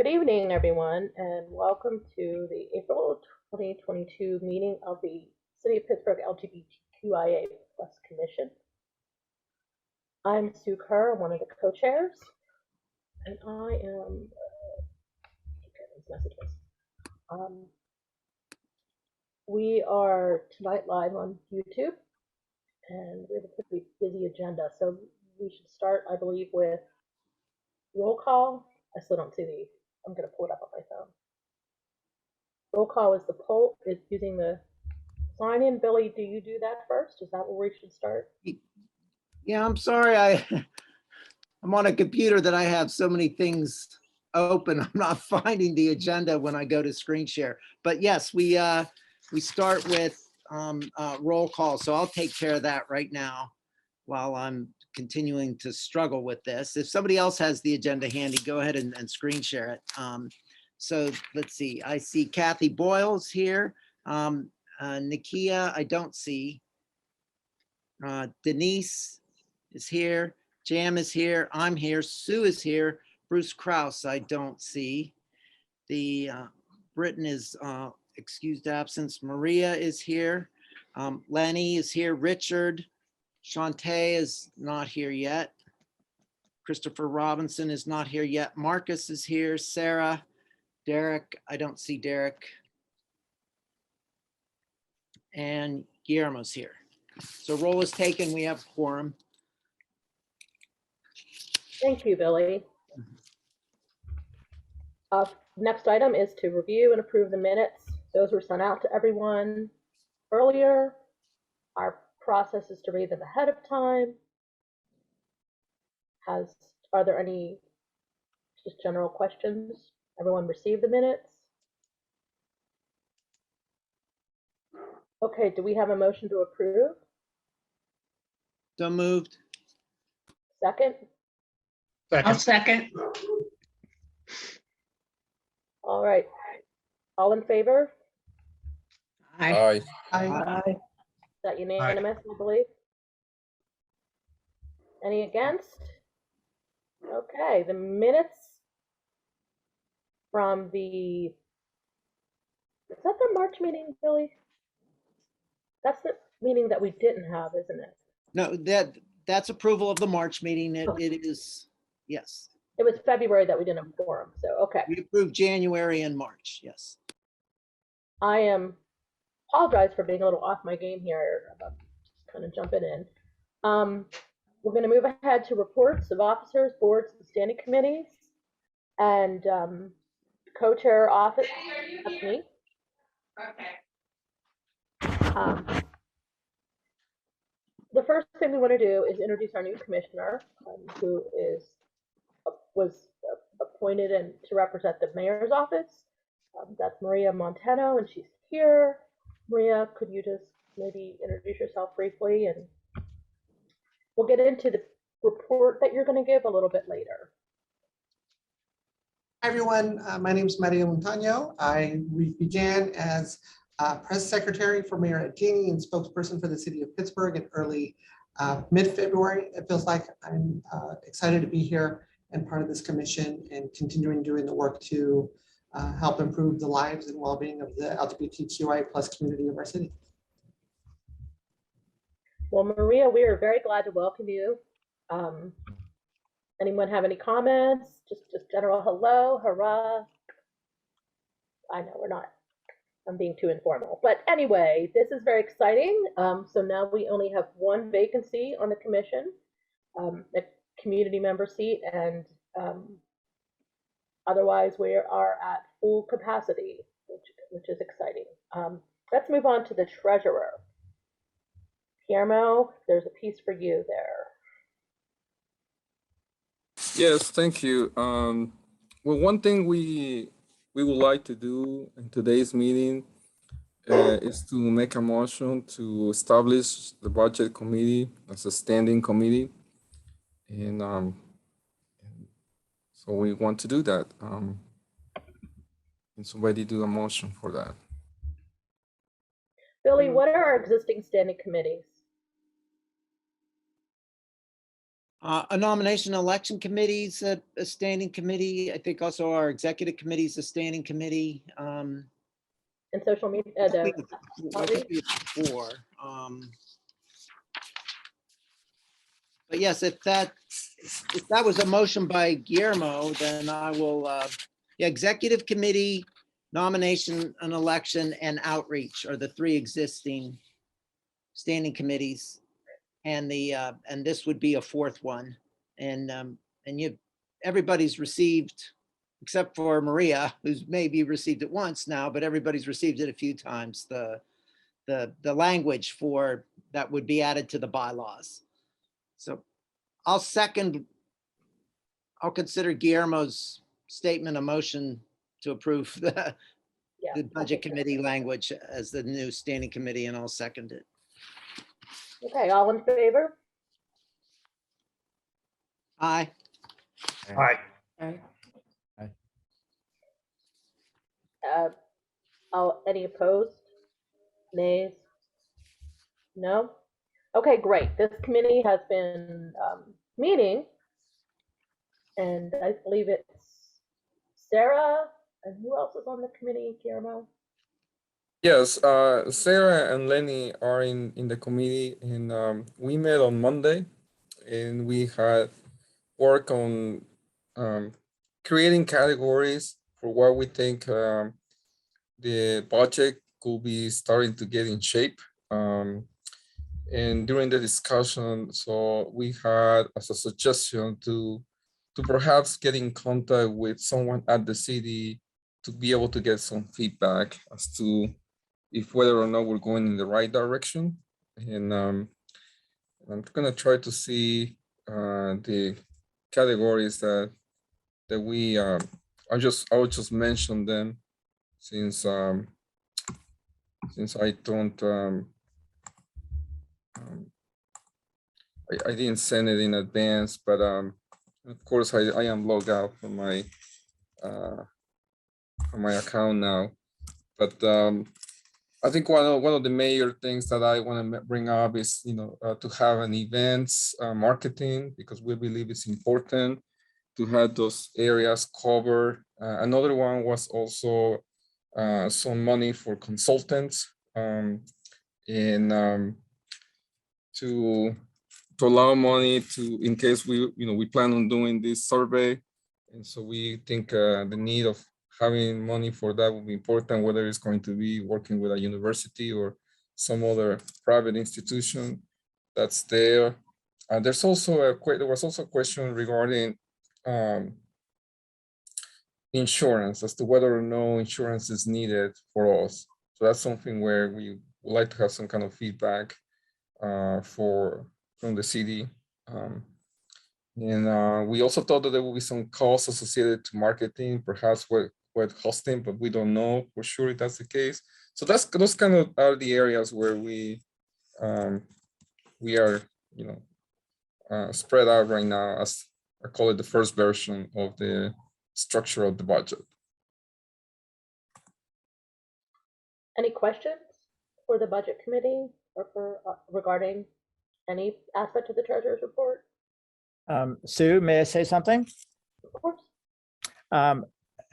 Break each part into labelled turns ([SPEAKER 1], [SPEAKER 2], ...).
[SPEAKER 1] Good evening, everyone, and welcome to the April 2022 meeting of the City of Pittsburgh LGBTQIA Plus Commission. I'm Sue Kerr, one of the co-chairs, and I am these messages. We are tonight live on YouTube, and we have a pretty busy agenda, so we should start, I believe, with roll call. I still don't see the. I'm going to pull it up on my phone. Roll call is the poll, is using the sign in. Billy, do you do that first? Is that where we should start?
[SPEAKER 2] Yeah, I'm sorry. I'm on a computer that I have so many things open. I'm not finding the agenda when I go to screen share. But yes, we start with roll call. So I'll take care of that right now while I'm continuing to struggle with this. If somebody else has the agenda handy, go ahead and screen share it. So let's see. I see Kathy Boyle's here. Nikia, I don't see. Denise is here. Jam is here. I'm here. Sue is here. Bruce Krause, I don't see. The Britton is excused absence. Maria is here. Lenny is here. Richard. Shantae is not here yet. Christopher Robinson is not here yet. Marcus is here. Sarah. Derek, I don't see Derek. And Guillermo's here. So roll is taken. We have quorum.
[SPEAKER 1] Thank you, Billy. Next item is to review and approve the minutes. Those were sent out to everyone earlier. Our process is to read them ahead of time. Are there any just general questions? Everyone received the minutes? Okay, do we have a motion to approve?
[SPEAKER 2] So moved.
[SPEAKER 1] Second?
[SPEAKER 3] I'll second.
[SPEAKER 1] All right. All in favor?
[SPEAKER 3] Aye.
[SPEAKER 1] Is that unanimous, I believe? Any against? Okay, the minutes from the, is that the March meeting, Billy? That's the meeting that we didn't have, isn't it?
[SPEAKER 2] No, that's approval of the March meeting. It is, yes.
[SPEAKER 1] It was February that we didn't have quorum, so okay.
[SPEAKER 2] We approved January and March, yes.
[SPEAKER 1] I apologize for being a little off my game here, just kind of jumping in. We're going to move ahead to reports of officers, boards, and standing committees, and co-chair office. That's me. Okay. The first thing we want to do is introduce our new commissioner, who was appointed to represent the mayor's office. That's Maria Montano, and she's here. Maria, could you just maybe introduce yourself briefly, and we'll get into the report that you're going to give a little bit later.
[SPEAKER 4] Hi, everyone. My name is Maria Montano. I began as press secretary for Mayor Adjani and spokesperson for the city of Pittsburgh in early mid-February. It feels like I'm excited to be here and part of this commission and continuing doing the work to help improve the lives and well-being of the LGBTQIA plus community of our city.
[SPEAKER 1] Well, Maria, we are very glad to welcome you. Anyone have any comments? Just general hello, hurrah. I know we're not, I'm being too informal, but anyway, this is very exciting. So now we only have one vacancy on the commission, a community member seat, and otherwise we are at full capacity, which is exciting. Let's move on to the treasurer. Guillermo, there's a piece for you there.
[SPEAKER 5] Yes, thank you. Well, one thing we would like to do in today's meeting is to make a motion to establish the budget committee as a standing committee, and so we want to do that. Can somebody do a motion for that?
[SPEAKER 1] Billy, what are our existing standing committees?
[SPEAKER 2] A nomination election committee is a standing committee. I think also our executive committee is a standing committee.
[SPEAKER 1] And social media,
[SPEAKER 2] I think we have 4. But yes, if that was a motion by Guillermo, then I will, yeah, executive committee, nomination, an election, and outreach are the 3 existing standing committees. And and this would be a 4th one. And everybody's received, except for Maria, who's maybe received it once now, but everybody's received it a few times, the language for that would be added to the bylaws. So I'll consider Guillermo's statement a motion to approve the budget committee language as the new standing committee, and I'll second it.
[SPEAKER 1] Okay, all in favor?
[SPEAKER 2] Aye.
[SPEAKER 3] Aye.
[SPEAKER 1] Any opposed? Nays? No? Okay, great. This committee has been meeting, and I believe it's Sarah, and who else is on the committee, Guillermo?
[SPEAKER 5] Yes, Sarah and Lenny are in the committee, and we met on Monday, and we had work on creating categories for what we think the budget could be starting to get in shape. And during the discussion, so we had as a suggestion to perhaps get in contact with someone at the city to be able to get some feedback as to if whether or not we're going in the right direction. And I'm gonna try to see the categories that we I will just mention them since I don't I didn't send it in advance, but of course I am logged out from my account now. But I think one of the major things that I want to bring up is to have an events marketing, because we believe it's important to have those areas covered. Another one was also some money for consultants and to allow money to, in case we plan on doing this survey. And so we think the need of having money for that will be important, whether it's going to be working with a university or some other private institution that's there. There was also a question regarding insurance, as to whether or no insurance is needed for us. So that's something where we would like to have some kind of feedback from the city. And we also thought that there will be some costs associated to marketing, perhaps with hosting, but we don't know for sure if that's the case. So those kind of are the areas where we are, spread out right now, as I call it, the first version of the structure of the budget.
[SPEAKER 1] Any questions for the budget committee or for regarding any aspect of the treasurer's report?
[SPEAKER 6] Sue, may I say something?
[SPEAKER 1] Of course.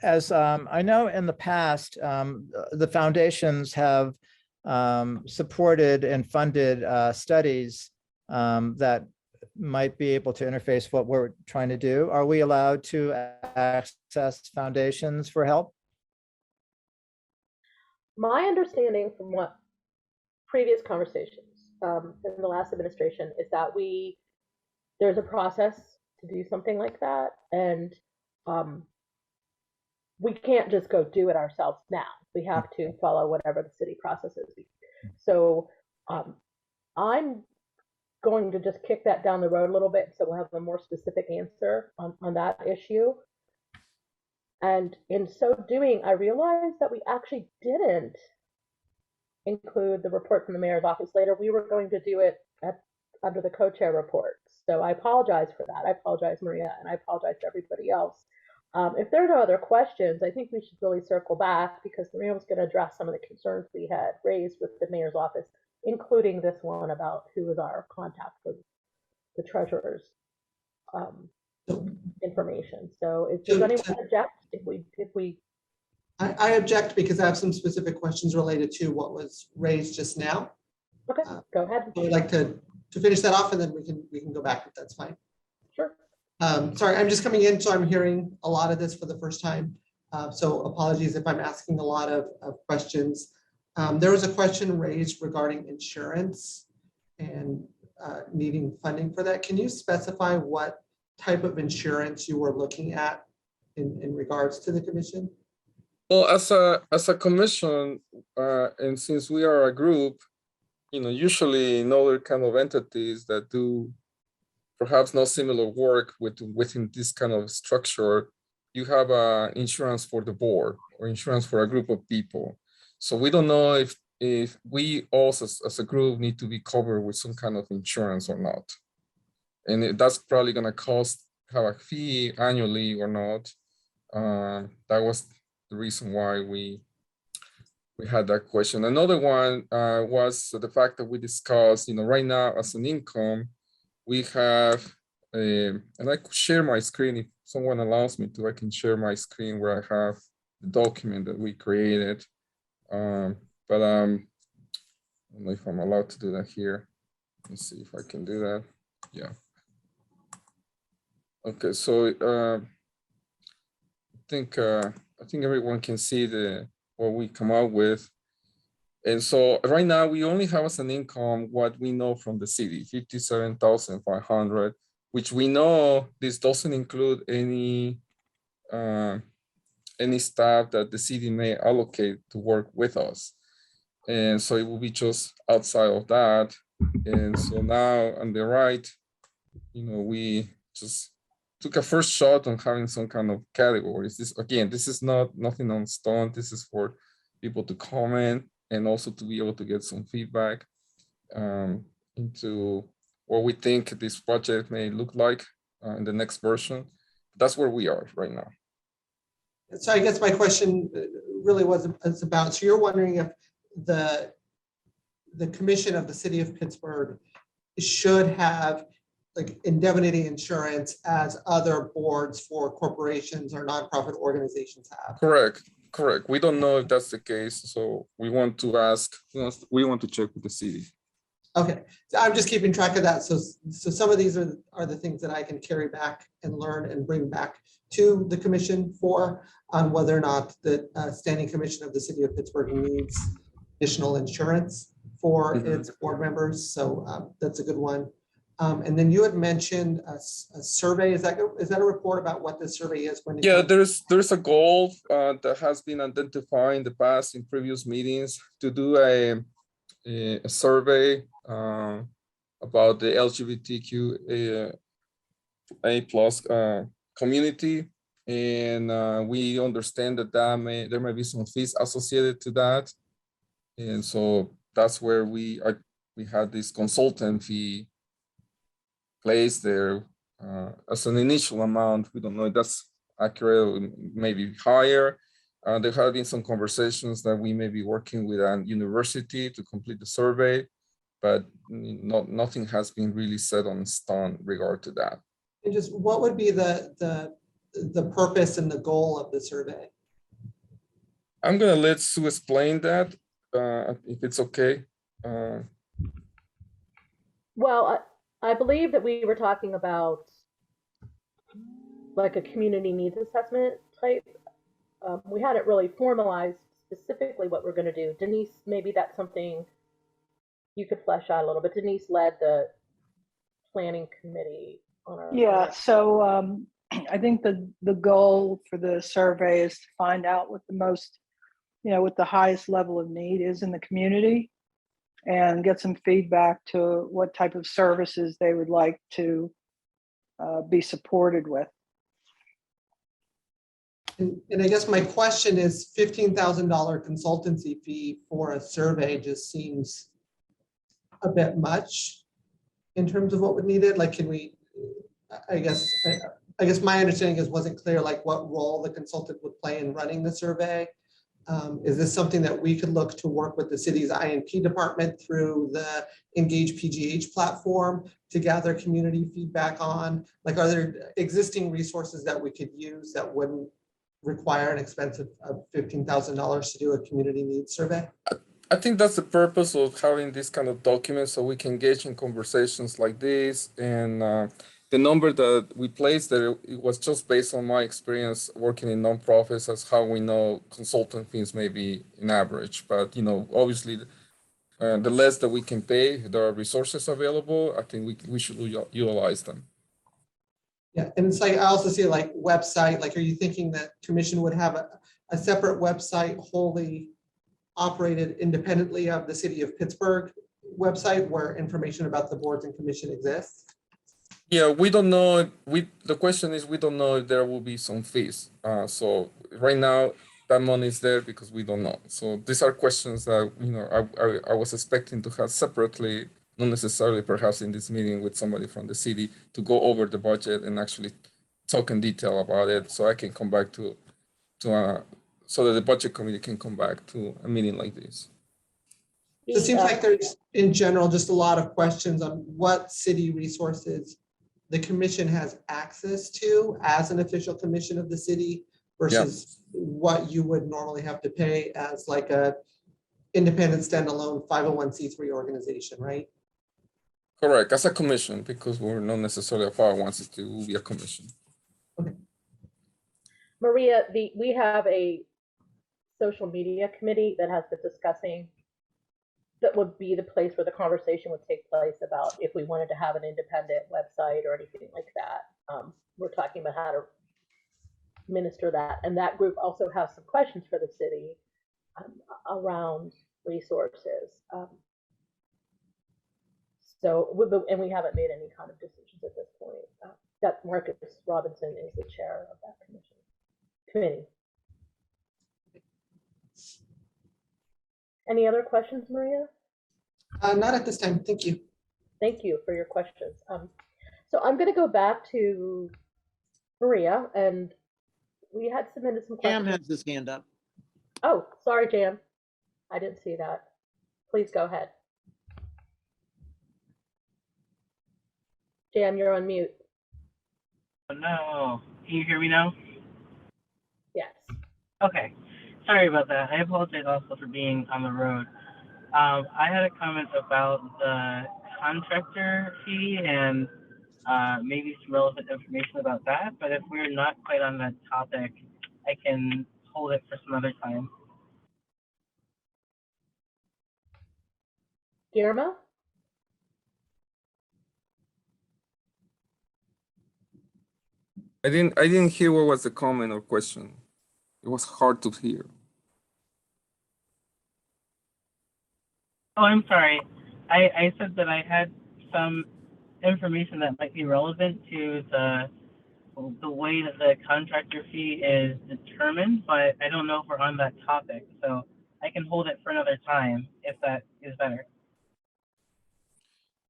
[SPEAKER 6] As I know in the past, the foundations have supported and funded studies that might be able to interface what we're trying to do. Are we allowed to access foundations for help?
[SPEAKER 1] My understanding from what previous conversations in the last administration is that there's a process to do something like that, and we can't just go do it ourselves now. We have to follow whatever the city process is. So I'm going to just kick that down the road a little bit, so we'll have a more specific answer on that issue. And in so doing, I realized that we actually didn't include the report from the mayor's office later. We were going to do it under the co-chair reports. So I apologize for that. I apologize, Maria, and I apologize to everybody else. If there are no other questions, I think we should really circle back, because Maria was going to address some of the concerns we had raised with the mayor's office, including this one about who is our contact for the treasurer's information. So does anyone object if we?
[SPEAKER 4] I object because I have some specific questions related to what was raised just now.
[SPEAKER 1] Okay, go ahead.
[SPEAKER 4] I would like to finish that off and then we can go back if that's fine.
[SPEAKER 1] Sure.
[SPEAKER 4] Sorry, I'm just coming in, so I'm hearing a lot of this for the first time. So apologies if I'm asking a lot of questions. There was a question raised regarding insurance and needing funding for that. Can you specify what type of insurance you were looking at in regards to the commission?
[SPEAKER 5] Well, as a commission, and since we are a group, usually in other kind of entities that do perhaps not similar work within this kind of structure, you have insurance for the board or insurance for a group of people. So we don't know if we also as a group need to be covered with some kind of insurance or not. And that's probably going to have a fee annually or not. That was the reason why we had that question. Another one was the fact that we discussed, right now as an income, we have, and I could share my screen if someone allows me to. I can share my screen where I have the document that we created. But I don't know if I'm allowed to do that here. Let's see if I can do that. Yeah. Okay, so I think everyone can see what we come out with. And so right now we only have as an income what we know from the city, 57,500, which we know this doesn't include any staff that the city may allocate to work with us. And so it will be just outside of that. And so now on the right, we just took a first shot on having some kind of categories. This is nothing on stone. This is for people to comment and also to be able to get some feedback into what we think this project may look like in the next version. That's where we are right now.
[SPEAKER 4] So I guess my question really was about, so you're wondering if the commission of the city of Pittsburgh should have like indemnity insurance as other boards for corporations or nonprofit organizations have.
[SPEAKER 5] Correct. We don't know if that's the case. So we want to ask, we want to check with the city.
[SPEAKER 4] Okay, so I'm just keeping track of that. So some of these are the things that I can carry back and learn and bring back to the commission on whether or not the standing commission of the city of Pittsburgh needs additional insurance for its board members. So that's a good one. And then you had mentioned a survey. Is that a report about what the survey is?
[SPEAKER 5] Yeah, there's a goal that has been identified in the past in previous meetings to do a survey about the LGBTQIA plus community, and we understand that there may be some fees associated to that, and so that's where we had this consultant fee placed there as an initial amount. We don't know if that's accurate, maybe higher. There have been some conversations that we may be working with a university to complete the survey, but nothing has been really set on stone regard to that.
[SPEAKER 4] And just what would be the purpose and the goal of the survey?
[SPEAKER 5] I'm gonna let Sue explain that, if it's okay.
[SPEAKER 1] Well, I believe that we were talking about like a community needs assessment type. We hadn't really formalized specifically what we're going to do. Denise, maybe that's something you could flesh out a little bit. Denise led the planning committee on our.
[SPEAKER 7] Yeah, so I think the goal for the survey is to find out what the most, what the highest level of need is in the community, and get some feedback to what type of services they would like to be supported with.
[SPEAKER 4] And I guess my question is, $15,000 consultancy fee for a survey just seems a bit much in terms of what would need it. Like, can we, I guess my understanding is wasn't clear like what role the consultant would play in running the survey. Is this something that we could look to work with the city's INP department through the Engage PGH platform to gather community feedback on? Like, are there existing resources that we could use that wouldn't require an expense of $15,000 to do a community needs survey?
[SPEAKER 5] I think that's the purpose of having this kind of document, so we can engage in conversations like this. And the number that we placed there, it was just based on my experience working in nonprofits, as how we know consultant fees may be an average. But obviously, the less that we can pay, if there are resources available, I think we should utilize them.
[SPEAKER 4] Yeah, and it's like, I also see like website, like, are you thinking that commission would have a separate website wholly operated independently of the city of Pittsburgh website where information about the boards and commission exists?
[SPEAKER 5] Yeah, we don't know. The question is, we don't know if there will be some fees. So right now, that money is there because we don't know. So these are questions that I was expecting to have separately, not necessarily perhaps in this meeting with somebody from the city, to go over the budget and actually talk in detail about it, so I can come back so that the budget committee can come back to a meeting like this.
[SPEAKER 4] So it seems like there's, in general, just a lot of questions on what city resources the commission has access to as an official commission of the city versus what you would normally have to pay as like a independent standalone 501c3 organization, right?
[SPEAKER 5] Correct, as a commission, because we're not necessarily a 501c3, we'll be a commission.
[SPEAKER 4] Okay.
[SPEAKER 1] Maria, we have a social media committee that has been discussing, that would be the place where the conversation would take place about if we wanted to have an independent website or anything like that. We're talking about how to minister that. And that group also has some questions for the city around resources. And we haven't made any kind of decisions at this point. That Marcus Robinson is the chair of that committee. Any other questions, Maria?
[SPEAKER 4] Not at this time. Thank you.
[SPEAKER 1] Thank you for your questions. So I'm going to go back to Maria, and we had submitted some questions.
[SPEAKER 2] Jam has his hand up.
[SPEAKER 1] Oh, sorry, Jam. I didn't see that. Please go ahead. Jam, you're on mute.
[SPEAKER 8] Oh, no. Can you hear me now?
[SPEAKER 1] Yes.
[SPEAKER 8] Okay. Sorry about that. I apologize also for being on the road. I had a comment about the contractor fee and maybe some relevant information about that, but if we're not quite on that topic, I can hold it for some other time.
[SPEAKER 1] Guillermo?
[SPEAKER 5] I didn't hear what was the comment or question. It was hard to hear.
[SPEAKER 8] Oh, I'm sorry. I said that I had some information that might be relevant to the way that the contractor fee is determined, but I don't know if we're on that topic, so I can hold it for another time if that is better.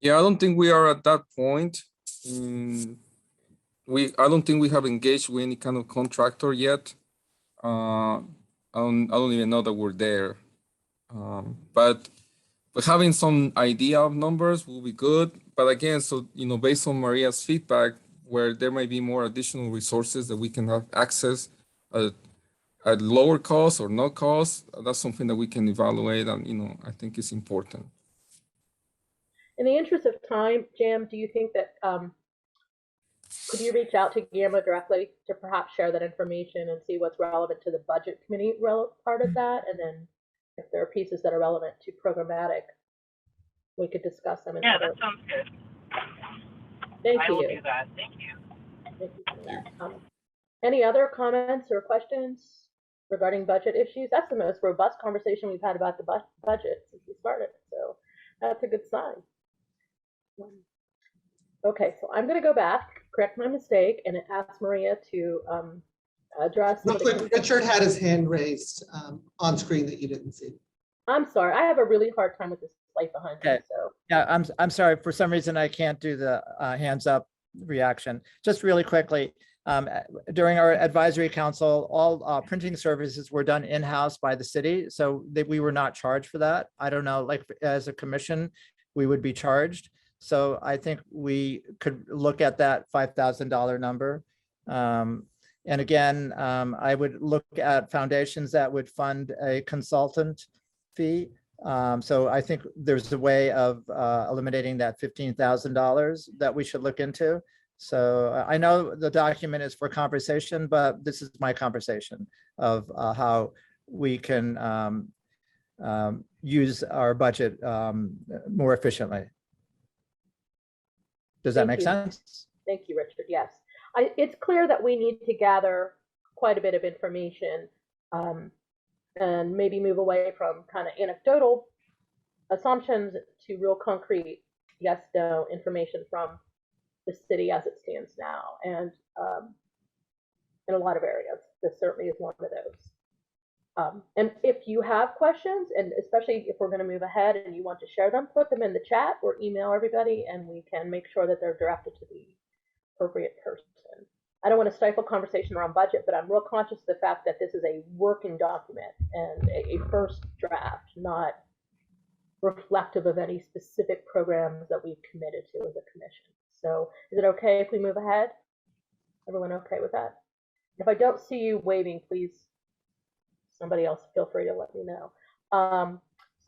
[SPEAKER 5] Yeah, I don't think we are at that point. I don't think we have engaged with any kind of contractor yet. I don't even know that we're there. But having some idea of numbers will be good. But again, so based on Maria's feedback, where there might be more additional resources that we can have access at lower cost or no cost, that's something that we can evaluate, and I think it's important.
[SPEAKER 1] In the interest of time, Jam, do you think that could you reach out to Guillermo directly to perhaps share that information and see what's relevant to the budget committee part of that, and then if there are pieces that are relevant to programmatic, we could discuss them.
[SPEAKER 8] Yeah, that sounds good.
[SPEAKER 1] Thank you.
[SPEAKER 8] I will do that. Thank you.
[SPEAKER 1] Thank you for that. Any other comments or questions regarding budget issues? That's the most robust conversation we've had about the budget since we started, so that's a good sign. Okay, so I'm going to go back, correct my mistake, and ask Maria to address.
[SPEAKER 4] Real quick, Richard had his hand raised on screen that you didn't see.
[SPEAKER 1] I'm sorry, I have a really hard time with this light behind me.
[SPEAKER 6] Okay.
[SPEAKER 1] So
[SPEAKER 6] Yeah, I'm sorry. For some reason, I can't do the hands up reaction. Just really quickly, During our advisory council, all printing services were done in-house by the city, so that we were not charged for that. I don't know, like as a commission, we would be charged. So I think we could look at that $5,000 number. And again, I would look at foundations that would fund a consultant fee. So I think there's a way of eliminating that $15,000 that we should look into. So I know the document is for conversation, but this is my conversation of how we can use our budget more efficiently. Does that
[SPEAKER 1] Thank
[SPEAKER 6] make
[SPEAKER 1] you.
[SPEAKER 6] sense?
[SPEAKER 1] Thank you, Richard. Yes. It's clear that we need to gather quite a bit of information and maybe move away from kind of anecdotal assumptions to real concrete yes, no information from the city as it stands now. And in a lot of areas, this certainly is one of those. And if you have questions, and especially if we're going to move ahead and you want to share them, put them in the chat or email everybody, and we can make sure that they're directed to the appropriate person. I don't want to stifle conversation around budget, but I'm real conscious of the fact that this is a working document and a first draft, not reflective of any specific programs that we've committed to as a commission. So is it okay if we move ahead? Everyone okay with that? If I don't see you waving, please, somebody else feel free to let me know. So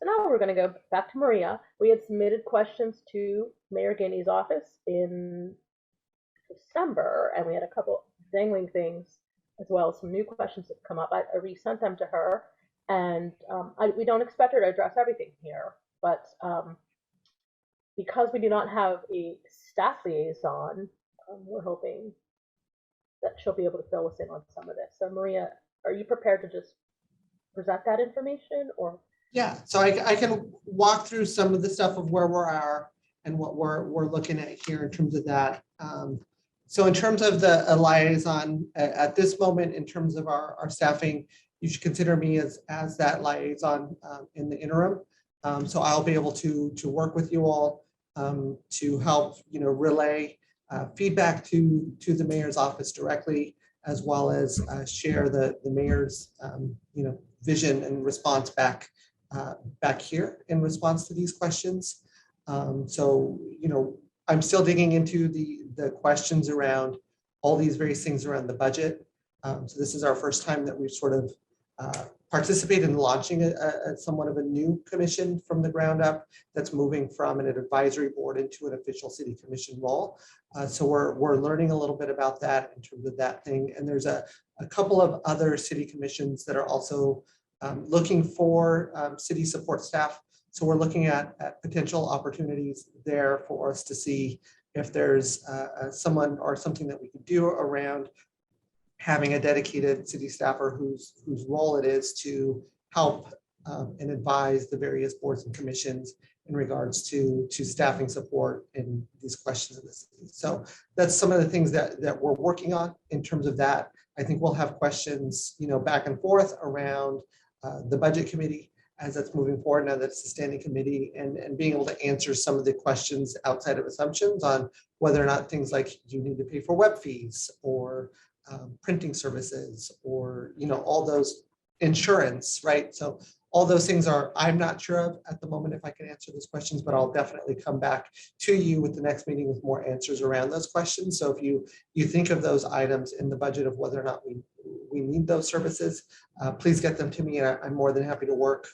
[SPEAKER 1] now we're going to go back to Maria. We had submitted questions to Mayor Guiney's office in December, and we had a couple dangling things as well as some new questions that come up. I resent them to her, and we don't expect her to address everything here, but because we do not have a staff liaison, we're hoping that she'll be able to fill us in on some of this. So Maria, are you prepared to just present that information, or?
[SPEAKER 4] Yeah, so I can walk through some of the stuff of where we are and what we're looking at here in terms of that. So in terms of the liaison, at this moment, in terms of our staffing, you should consider me as that liaison in the interim. So I'll be able to work with you all to help, relay feedback to the mayor's office directly, as well as share the mayor's, vision and response back here in response to these questions. So, I'm still digging into the questions around all these various things around the budget. So this is our first time that we've sort of participated in launching a somewhat of a new commission from the ground up that's moving from an advisory board into an official city commission role. So we're learning a little bit about that in terms of that thing. And there's a couple of other city commissions that are also looking for city support staff. So we're looking at potential opportunities there for us to see if there's someone or something that we could do around having a dedicated city staffer whose role it is to help and advise the various boards and commissions in regards to staffing support in these questions of the city. So that's some of the things that we're working on in terms of that. I think we'll have questions, back and forth around the budget committee as that's moving forward now that it's a standing committee, and being able to answer some of the questions outside of assumptions on whether or not things like you need to pay for web fees or printing services or, all those insurance, right? So all those things I'm not sure of at the moment if I can answer those questions, but I'll definitely come back to you with the next meeting with more answers around those questions. So if you think of those items in the budget of whether or not we need those services, please get them to me, and I'm more than happy to work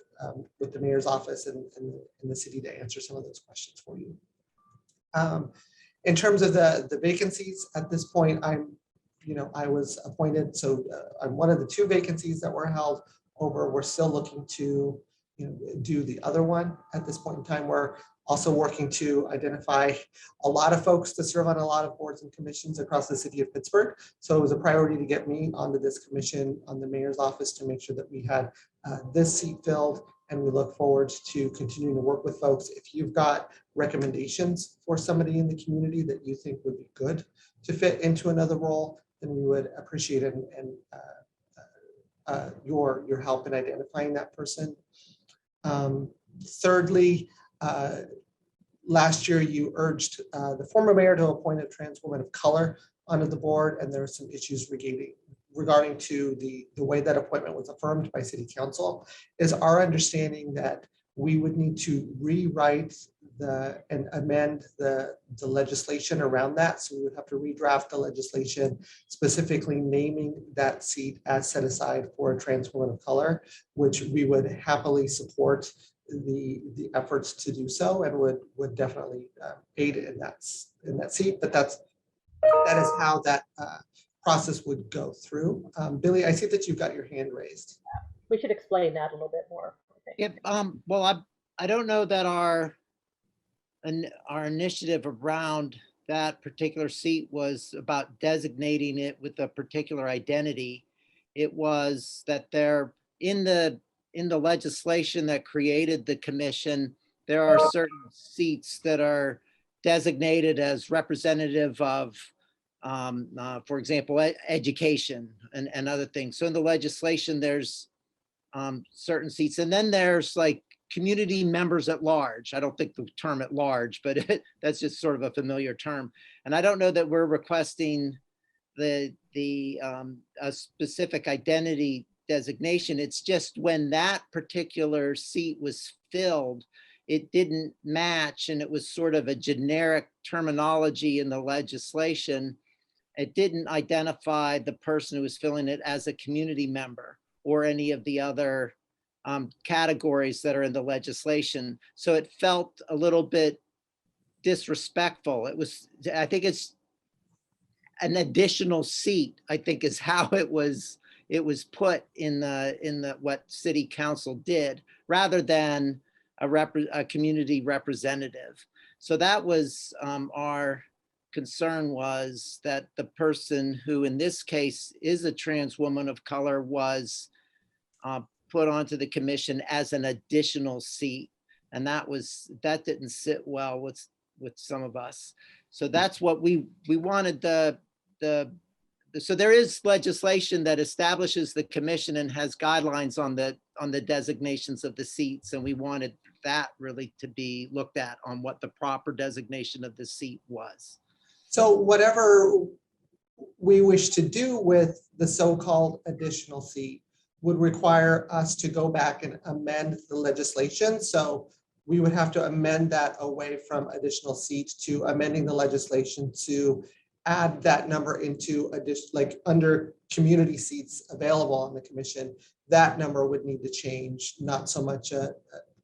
[SPEAKER 4] with the mayor's office and the city to answer some of those questions for you. In terms of the vacancies at this point, I was appointed, so I'm one of the 2 vacancies that were held over. We're still looking to do the other one at this point in time. We're also working to identify a lot of folks to serve on a lot of boards and commissions across the city of Pittsburgh. So it was a priority to get me onto this commission on the mayor's office to make sure that we had this seat filled, and we look forward to continuing to work with folks. If you've got recommendations for somebody in the community that you think would be good to fit into another role, then we would appreciate it and your help in identifying that person. Thirdly, last year you urged the former mayor to appoint a trans woman of color onto the board, and there were some issues regarding to the way that appointment was affirmed by City Council. Is our understanding that we would need to rewrite and amend the legislation around that. So we would have to redraft the legislation specifically naming that seat as set aside for a trans woman of color, which we would happily support the efforts to do so, and would definitely aid in that seat. But that is how that process would go through. Billy, I see that you've got your hand raised.
[SPEAKER 1] We should explain that a little bit more.
[SPEAKER 2] If, well, I don't know that our initiative around that particular seat was about designating it with a particular identity. It was that there in the legislation that created the commission, there are certain seats that are designated as representative of, for example, education and other things. So in the legislation, there's certain seats, and then there's like community members at large. I don't think the term at large, but that's just sort of a familiar term. And I don't know that we're requesting a specific identity designation. It's just when that particular seat was filled, it didn't match, and it was sort of a generic terminology in the legislation. It didn't identify the person who was filling it as a community member or any of the other categories that are in the legislation. So it felt a little bit disrespectful. It was, I think it's an additional seat, I think is how it was put in the what City Council did, rather than a community representative. So that was our concern, was that the person who in this case is a trans woman of color was put onto the commission as an additional seat. And that didn't sit well with some of us. So that's what we wanted so there is legislation that establishes the commission and has guidelines on the designations of the seats. And we wanted that really to be looked at on what the proper designation of the seat was.
[SPEAKER 4] So whatever we wish to do with the so-called additional seat would require us to go back and amend the legislation. So we would have to amend that away from additional seats to amending the legislation to add that number into like under community seats available on the commission. That number would need to change, not so much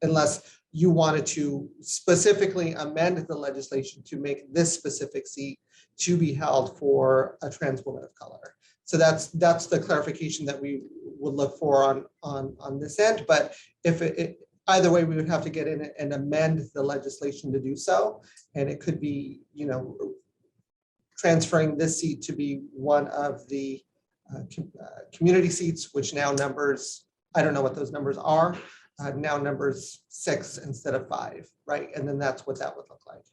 [SPEAKER 4] unless you wanted to specifically amend the legislation to make this specific seat to be held for a trans woman of color. So that's the clarification that we would look for on this end. But if either way, we would have to get in and amend the legislation to do so. And it could be, transferring this seat to be one of the community seats, which now numbers, I don't know what those numbers are, now numbers 6 instead of 5, right? And then that's what that would look like.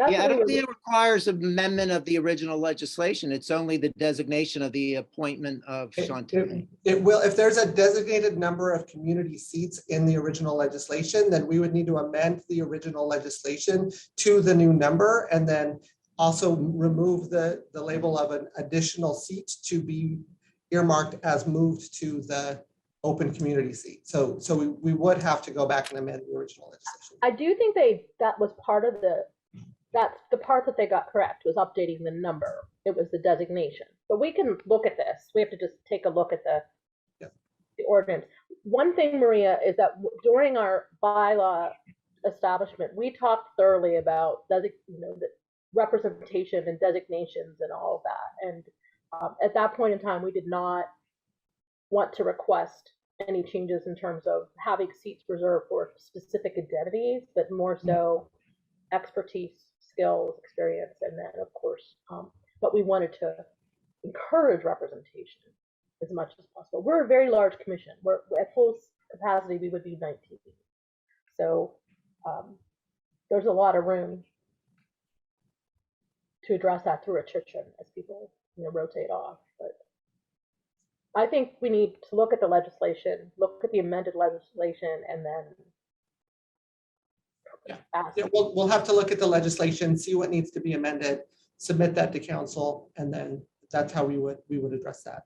[SPEAKER 2] Yeah, I don't think it requires an amendment of the original legislation. It's only the designation of the appointment of Shantae.
[SPEAKER 4] It will, if there's a designated number of community seats in the original legislation, then we would need to amend the original legislation to the new number, and then also remove the label of an additional seat to be earmarked as moved to the open community seat. So we would have to go back and amend the original legislation.
[SPEAKER 1] I do think that was part of that's the part that they got correct, was updating the number. It was the designation. But we can look at this. We have to just take a look at the ordinance. One thing, Maria, is that during our bylaw establishment, we talked thoroughly about the representation and designations and all of that. And at that point in time, we did not want to request any changes in terms of having seats reserved for specific identities, but more so expertise, skills, experience, and then of course, but we wanted to encourage representation as much as possible. We're a very large commission. We're at full capacity, we would be 19. So there's a lot of room to address that through attrition as people rotate off. But I think we need to look at the legislation, look at the amended legislation, and then ask.
[SPEAKER 4] We'll have to look at the legislation, see what needs to be amended, submit that to council, and then that's how we would address that.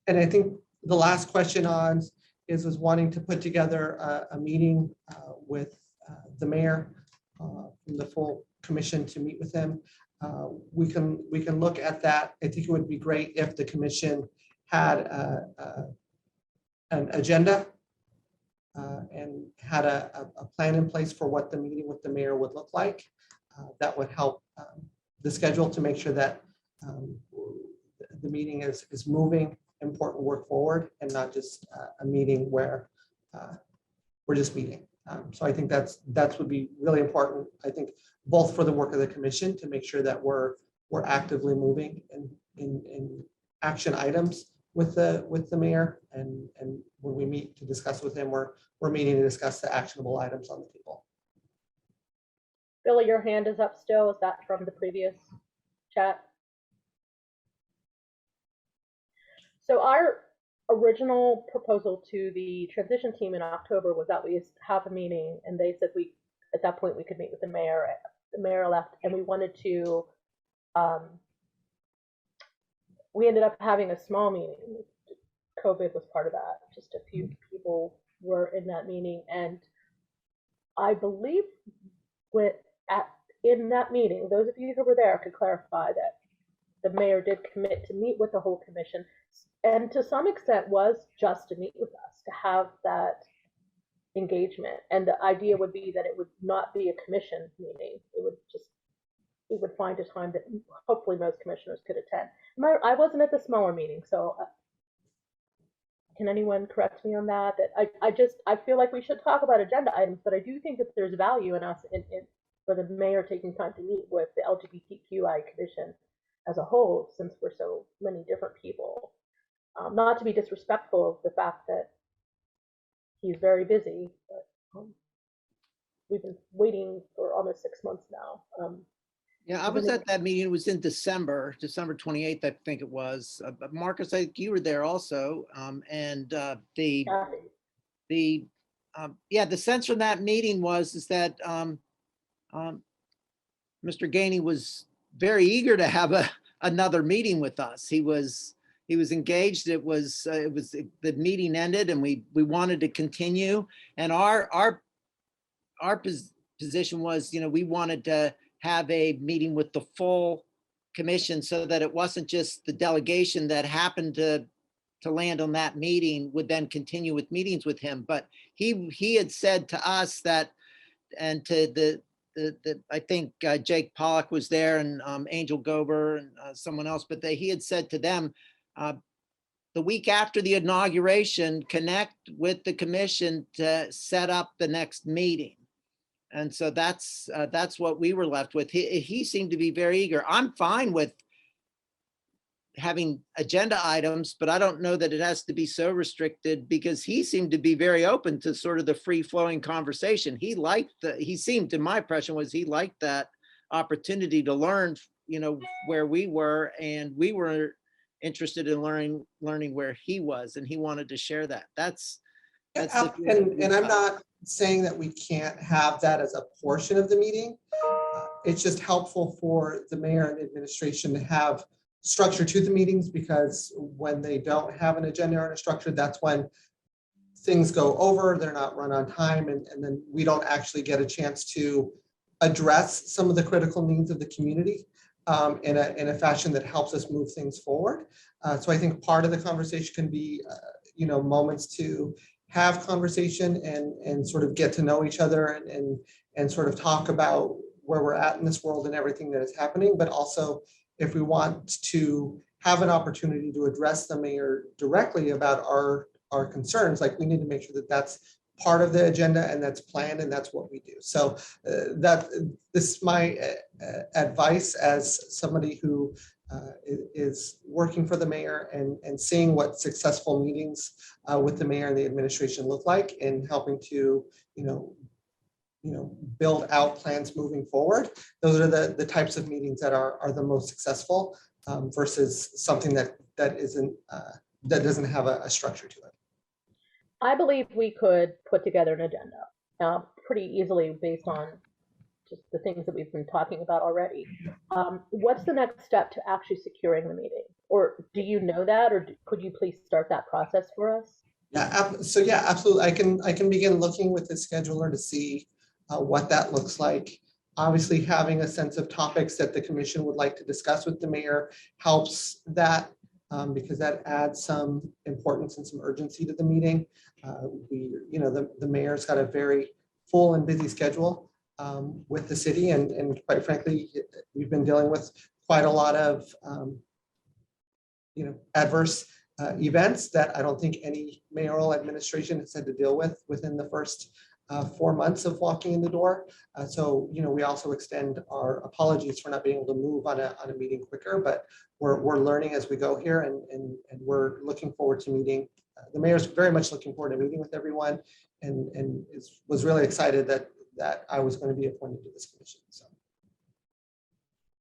[SPEAKER 4] And I think the last question on is wanting to put together a meeting with the mayor and the full commission to meet with him. We can look at that. I think it would be great if the commission had an agenda and had a plan in place for what the meeting with the mayor would look like. That would help the schedule to make sure that the meeting is moving important work forward and not just a meeting where we're just meeting. So I think that would be really important. I think both for the work of the commission to make sure that we're actively moving in action items with the mayor, and when we meet to discuss with him, we're meeting to discuss the actionable items on the table.
[SPEAKER 1] Billy, your hand is up still. Is that from the previous chat? So our original proposal to the transition team in October was that we have a meeting, and they said at that point we could meet with the mayor. The mayor left, and we wanted to. We ended up having a small meeting. COVID was part of that. Just a few people were in that meeting, and I believe in that meeting, those of you who were there could clarify that the mayor did commit to meet with the whole commission, and to some extent was just to meet with us, to have that engagement. And the idea would be that it would not be a commission meeting. We would find a time that hopefully most commissioners could attend. I wasn't at the smaller meeting, so can anyone correct me on that? That I feel like we should talk about agenda items, but I do think that there's value in us for the mayor taking time to meet with the LGBTQIA commission as a whole, since we're so many different people. Not to be disrespectful of the fact that he's very busy, but we've been waiting for almost 6 months now.
[SPEAKER 2] Yeah, I was at that meeting. It was in December 28th, I think it was. Marcus, I think you were there also. And the sense from that meeting was that Mr. Gainey was very eager to have another meeting with us. He was engaged. It was the meeting ended, and we wanted to continue. And our position was, we wanted to have a meeting with the full commission so that it wasn't just the delegation that happened to land on that meeting would then continue with meetings with him. But he had said to us that, and to I think Jake Pollock was there, and Angel Gober and someone else, but he had said to them, the week after the inauguration, connect with the commission to set up the next meeting. And so that's what we were left with. He seemed to be very eager. I'm fine with having agenda items, but I don't know that it has to be so restricted, because he seemed to be very open to sort of the free flowing conversation. He seemed, to my impression was, he liked that opportunity to learn, where we were, and we were interested in learning where he was, and he wanted to share that. And
[SPEAKER 4] I'm not saying that we can't have that as a portion of the meeting. It's just helpful for the mayor and administration to have structure to the meetings, because when they don't have an agenda or a structure, that's when things go over, they're not run on time, and then we don't actually get a chance to address some of the critical needs of the community in a fashion that helps us move things forward. So I think part of the conversation can be, moments to have conversation and sort of get to know each other and sort of talk about where we're at in this world and everything that is happening. But also, if we want to have an opportunity to address the mayor directly about our concerns, like, we need to make sure that that's part of the agenda and that's planned and that's what we do. So this is my advice as somebody who is working for the mayor and seeing what successful meetings with the mayor and the administration look like, and helping to, build out plans moving forward. Those are the types of meetings that are the most successful, versus something that doesn't have a structure to it.
[SPEAKER 1] I believe we could put together an agenda pretty easily based on just the things that we've been talking about already. What's the next step to actually securing the meeting? Or do you know that, or could you please start that process for us?
[SPEAKER 4] Yeah, so yeah, absolutely. I can begin looking with the scheduler to see what that looks like. Obviously, having a sense of topics that the commission would like to discuss with the mayor helps that, because that adds some importance and some urgency to the meeting. The mayor's got a very full and busy schedule with the city, and quite frankly, we've been dealing with quite a lot of adverse events that I don't think any mayoral administration has had to deal with within the first 4 months of walking in the door. So we also extend our apologies for not being able to move on a meeting quicker, but we're learning as we go here, and we're looking forward to meeting. The mayor's very much looking forward to meeting with everyone, and was really excited that I was going to be appointed to this commission. So.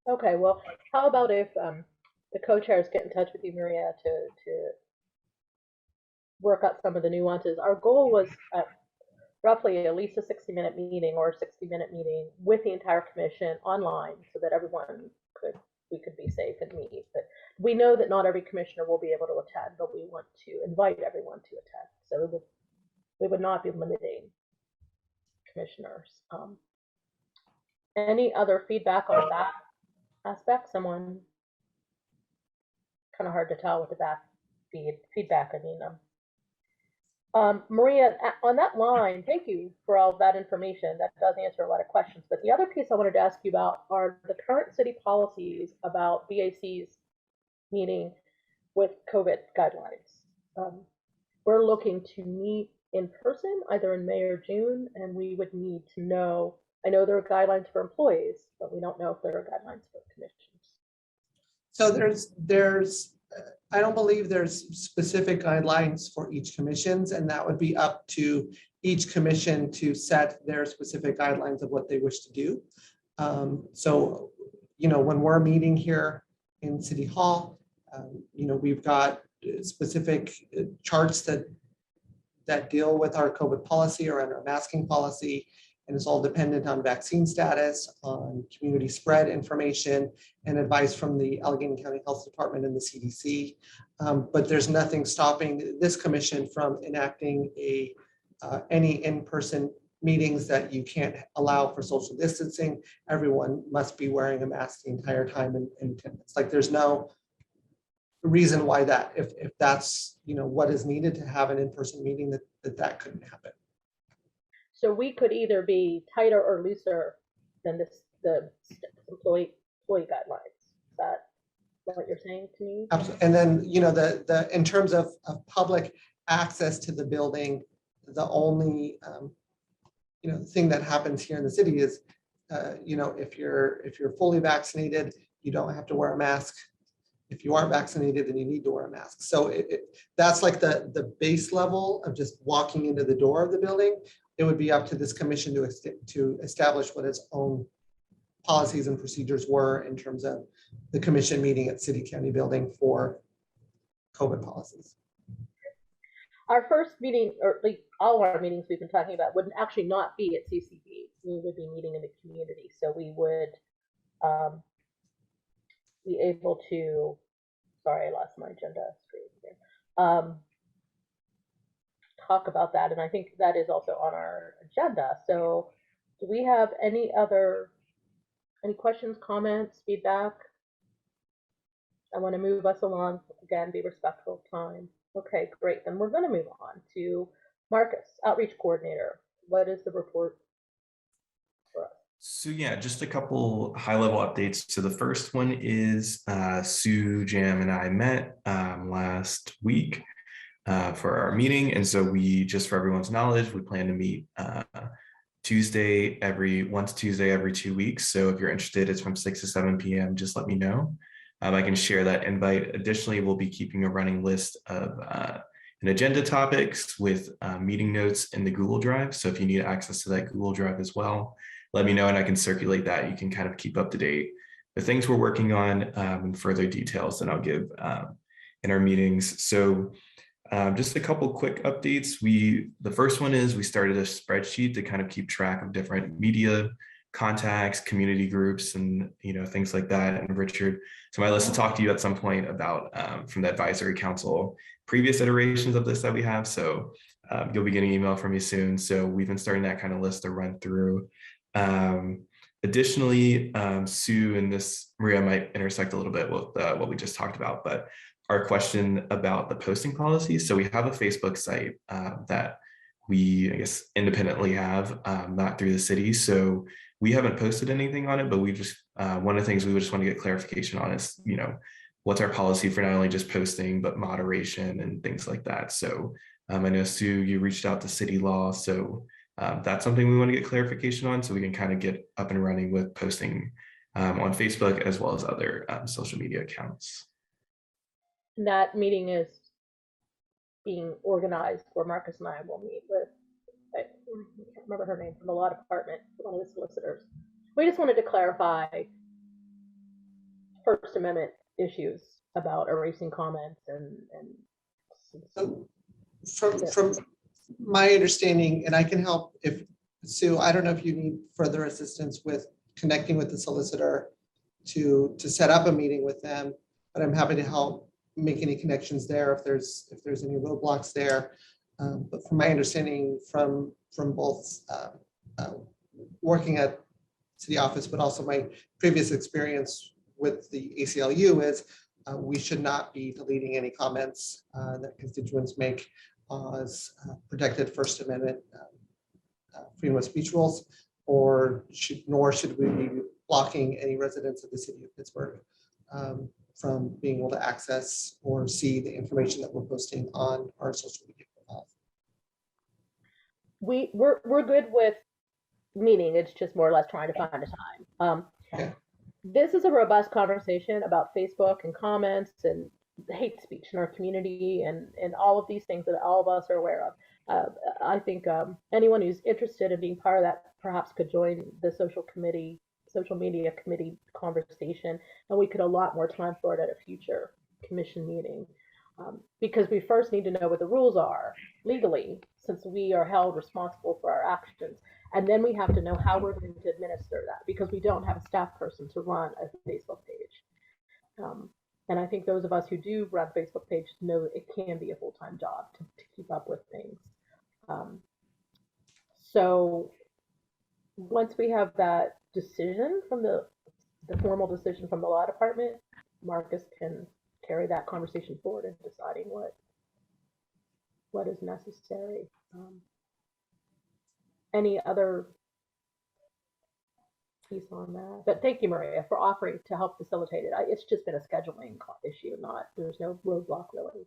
[SPEAKER 1] Okay, well, how about if the co-chairs get in touch with you, Maria, to work out some of the nuances. Our goal was roughly at least a 60-minute meeting or a 60-minute meeting with the entire commission online, so that we could be safe and meet. But we know that not every commissioner will be able to attend, but we want to invite everyone to attend. So we would not be limiting commissioners. Any other feedback on that aspect? Someone? Kind of hard to tell with the feedback. I mean, Maria, on that line, thank you for all of that information. That does answer a lot of questions. But the other piece I wanted to ask you about are the current city policies about BAC's meeting with COVID guidelines. We're looking to meet in person either in May or June, and we would need to know. I know there are guidelines for employees, but we don't know if there are guidelines for commissions.
[SPEAKER 4] So I don't believe there's specific guidelines for each commissions, and that would be up to each commission to set their specific guidelines of what they wish to do. So, when we're meeting here in City Hall, we've got specific charts that deal with our COVID policy or our masking policy. And it's all dependent on vaccine status, on community spread information, and advice from the Allegheny County Health Department and the CDC. But there's nothing stopping this commission from enacting any in-person meetings that you can't allow for social distancing. Everyone must be wearing a mask the entire time in attendance. Like, there's no reason why that, if that's what is needed to have an in-person meeting, that couldn't happen.
[SPEAKER 1] So we could either be tighter or looser than the employee guidelines. Is that what you're saying to me?
[SPEAKER 4] Absolutely. And then, the in terms of public access to the building, the only thing that happens here in the city is, if you're fully vaccinated, you don't have to wear a mask. If you aren't vaccinated, then you need to wear a mask. So that's like the base level of just walking into the door of the building. It would be up to this commission to establish what its own policies and procedures were in terms of the commission meeting at City County Building for COVID policies.
[SPEAKER 1] Our first meeting, or at least all of our meetings we've been talking about, would actually not be at CCB. We would be meeting in the community. So we would be able to, sorry, I lost my agenda screen here. Talk about that, and I think that is also on our agenda. So do we have any questions, comments, feedback? I want to move us along, again, be respectful of time. Okay, great, then we're going to move on to Marcus, Outreach Coordinator. What is the report for us?
[SPEAKER 9] So yeah, just a couple high-level updates. So the first one is Sue, Jam, and I met last week for our meeting. And so just for everyone's knowledge, we plan to meet once Tuesday every 2 weeks. So if you're interested, it's from 6 to 7 p.m. Just let me know. I can share that invite. Additionally, we'll be keeping a running list of an agenda topics with meeting notes in the Google Drive. So if you need access to that Google Drive as well, let me know and I can circulate that. You can kind of keep up to date the things we're working on and further details that I'll give in our meetings. So just a couple quick updates. The first one is we started a spreadsheet to kind of keep track of different media contacts, community groups, and things like that. And Richard, to my list to talk to you at some point about from the advisory council, previous iterations of this that we have. So you'll be getting an email from me soon. So we've been starting that kind of list to run through. Additionally, Sue and this, Maria might intersect a little bit with what we just talked about, but our question about the posting policy. So we have a Facebook site that we, I guess, independently have, not through the city. So we haven't posted anything on it, but we just, one of the things we would just want to get clarification on is, what's our policy for not only just posting, but moderation and things like that. So I know, Sue, you reached out to city law. So that's something we want to get clarification on so we can kind of get up and running with posting on Facebook as well as other social media accounts.
[SPEAKER 1] That meeting is being organized where Marcus and I will meet with, I can't remember her name, from the law department, one of the solicitors. We just wanted to clarify First Amendment issues about erasing comments and
[SPEAKER 4] from my understanding, and I can help if Sue, I don't know if you need further assistance with connecting with the solicitor to set up a meeting with them, but I'm happy to help make any connections there if there's any roadblocks there. But from my understanding from both working at city office, but also my previous experience with the ACLU is we should not be deleting any comments that constituents make as protected First Amendment freedom of speech rules, nor should we be blocking any residents of the city of Pittsburgh from being able to access or see the information that we're posting on our social media profiles.
[SPEAKER 1] We're good with meeting. It's just more or less trying to find a time.
[SPEAKER 4] Yeah.
[SPEAKER 1] This is a robust conversation about Facebook and comments and hate speech in our community and all of these things that all of us are aware of. I think anyone who's interested in being part of that perhaps could join the social media committee conversation, and we could allot more time for it at a future commission meeting. Because we first need to know what the rules are legally, since we are held responsible for our actions. And then we have to know how we're going to administer that, because we don't have a staff person to run a Facebook page. And I think those of us who do run Facebook pages know that it can be a full-time job to keep up with things. So once we have that decision from the formal decision from the law department, Marcus can carry that conversation forward in deciding what is necessary. Any other piece on that? But thank you, Maria, for offering to help facilitate it. It's just been a scheduling issue, there's no roadblock really.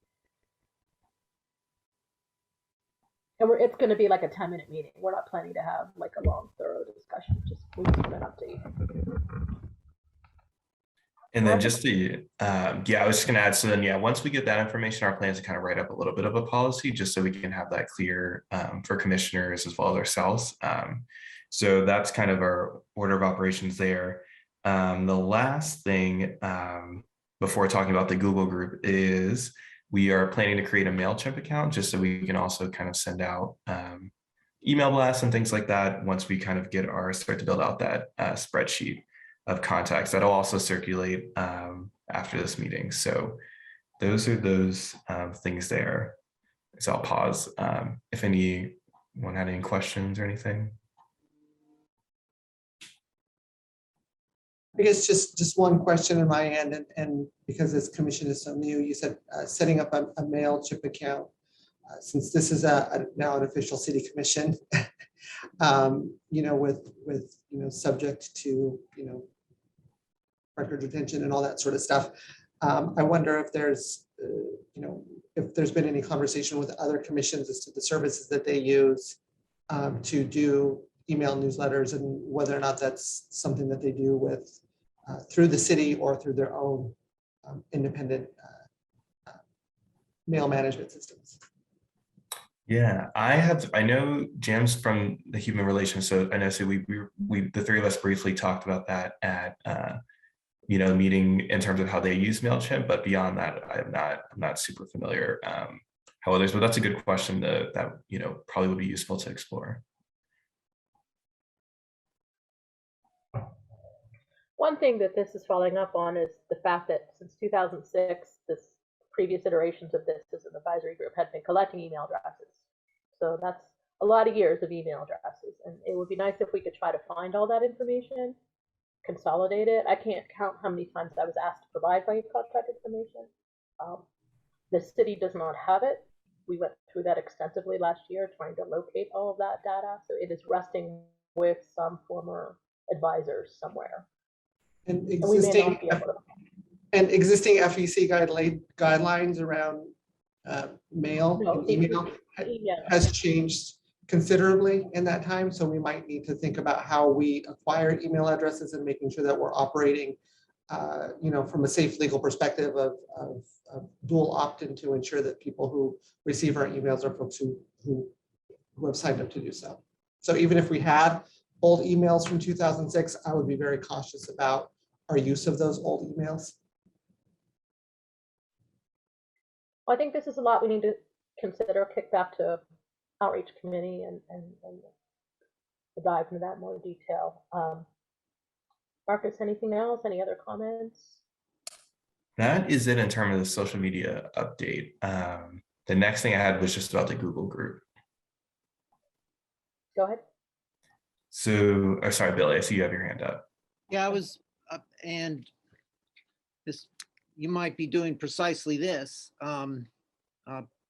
[SPEAKER 1] And it's going to be like a 10-minute meeting. We're not planning to have like a long, thorough discussion. We just want an update.
[SPEAKER 9] And then just the, I was just going to add, so then, once we get that information, our plan is to kind of write up a little bit of a policy just so we can have that clear for commissioners as well as ourselves. So that's kind of our order of operations there. The last thing before talking about the Google group is we are planning to create a MailChimp account just so we can also kind of send out email blasts and things like that once we kind of start to build out that spreadsheet of contacts that'll also circulate after this meeting. So those are those things there. So I'll pause if anyone had any questions or anything.
[SPEAKER 4] I guess just one question in my end, and because this commission is so new, you said setting up a MailChimp account. Since this is now an official city commission, with subject to record retention and all that sort of stuff. I wonder if there's been any conversation with other commissions as to the services that they use to do email newsletters, and whether or not that's something that they do with through the city or through their own independent mail management systems.
[SPEAKER 9] Yeah, I know Jam's from the human relations, so I know, so we the three of us briefly talked about that at meeting in terms of how they use MailChimp, but beyond that, I'm not super familiar how others, but that's a good question that probably would be useful to explore.
[SPEAKER 1] One thing that this is following up on is the fact that since 2006, this previous iterations of this as an advisory group had been collecting email addresses. So that's a lot of years of email addresses. And it would be nice if we could try to find all that information, consolidate it. I can't count how many times I was asked to provide my contact information. The city does not have it. We went through that extensively last year trying to locate all of that data. So it is resting with some former advisors somewhere.
[SPEAKER 4] And
[SPEAKER 1] And we may not be able to.
[SPEAKER 4] existing FEC guidelines around mail and email has changed considerably in that time. So we might need to think about how we acquire email addresses and making sure that we're operating, from a safe legal perspective of dual opt-in to ensure that people who receive our emails are folks who have signed up to do so. So even if we had old emails from 2006, I would be very cautious about our use of those old emails.
[SPEAKER 1] Well, I think this is a lot we need to consider, kick back to outreach committee and dive into that in more detail. Marcus, anything else? Any other comments?
[SPEAKER 9] That is it in terms of the social media update. The next thing I had was just about the Google group.
[SPEAKER 1] Go ahead.
[SPEAKER 9] So, oh, sorry, Billy, I see you have your hand up.
[SPEAKER 2] Yeah, I was up, and this, you might be doing precisely this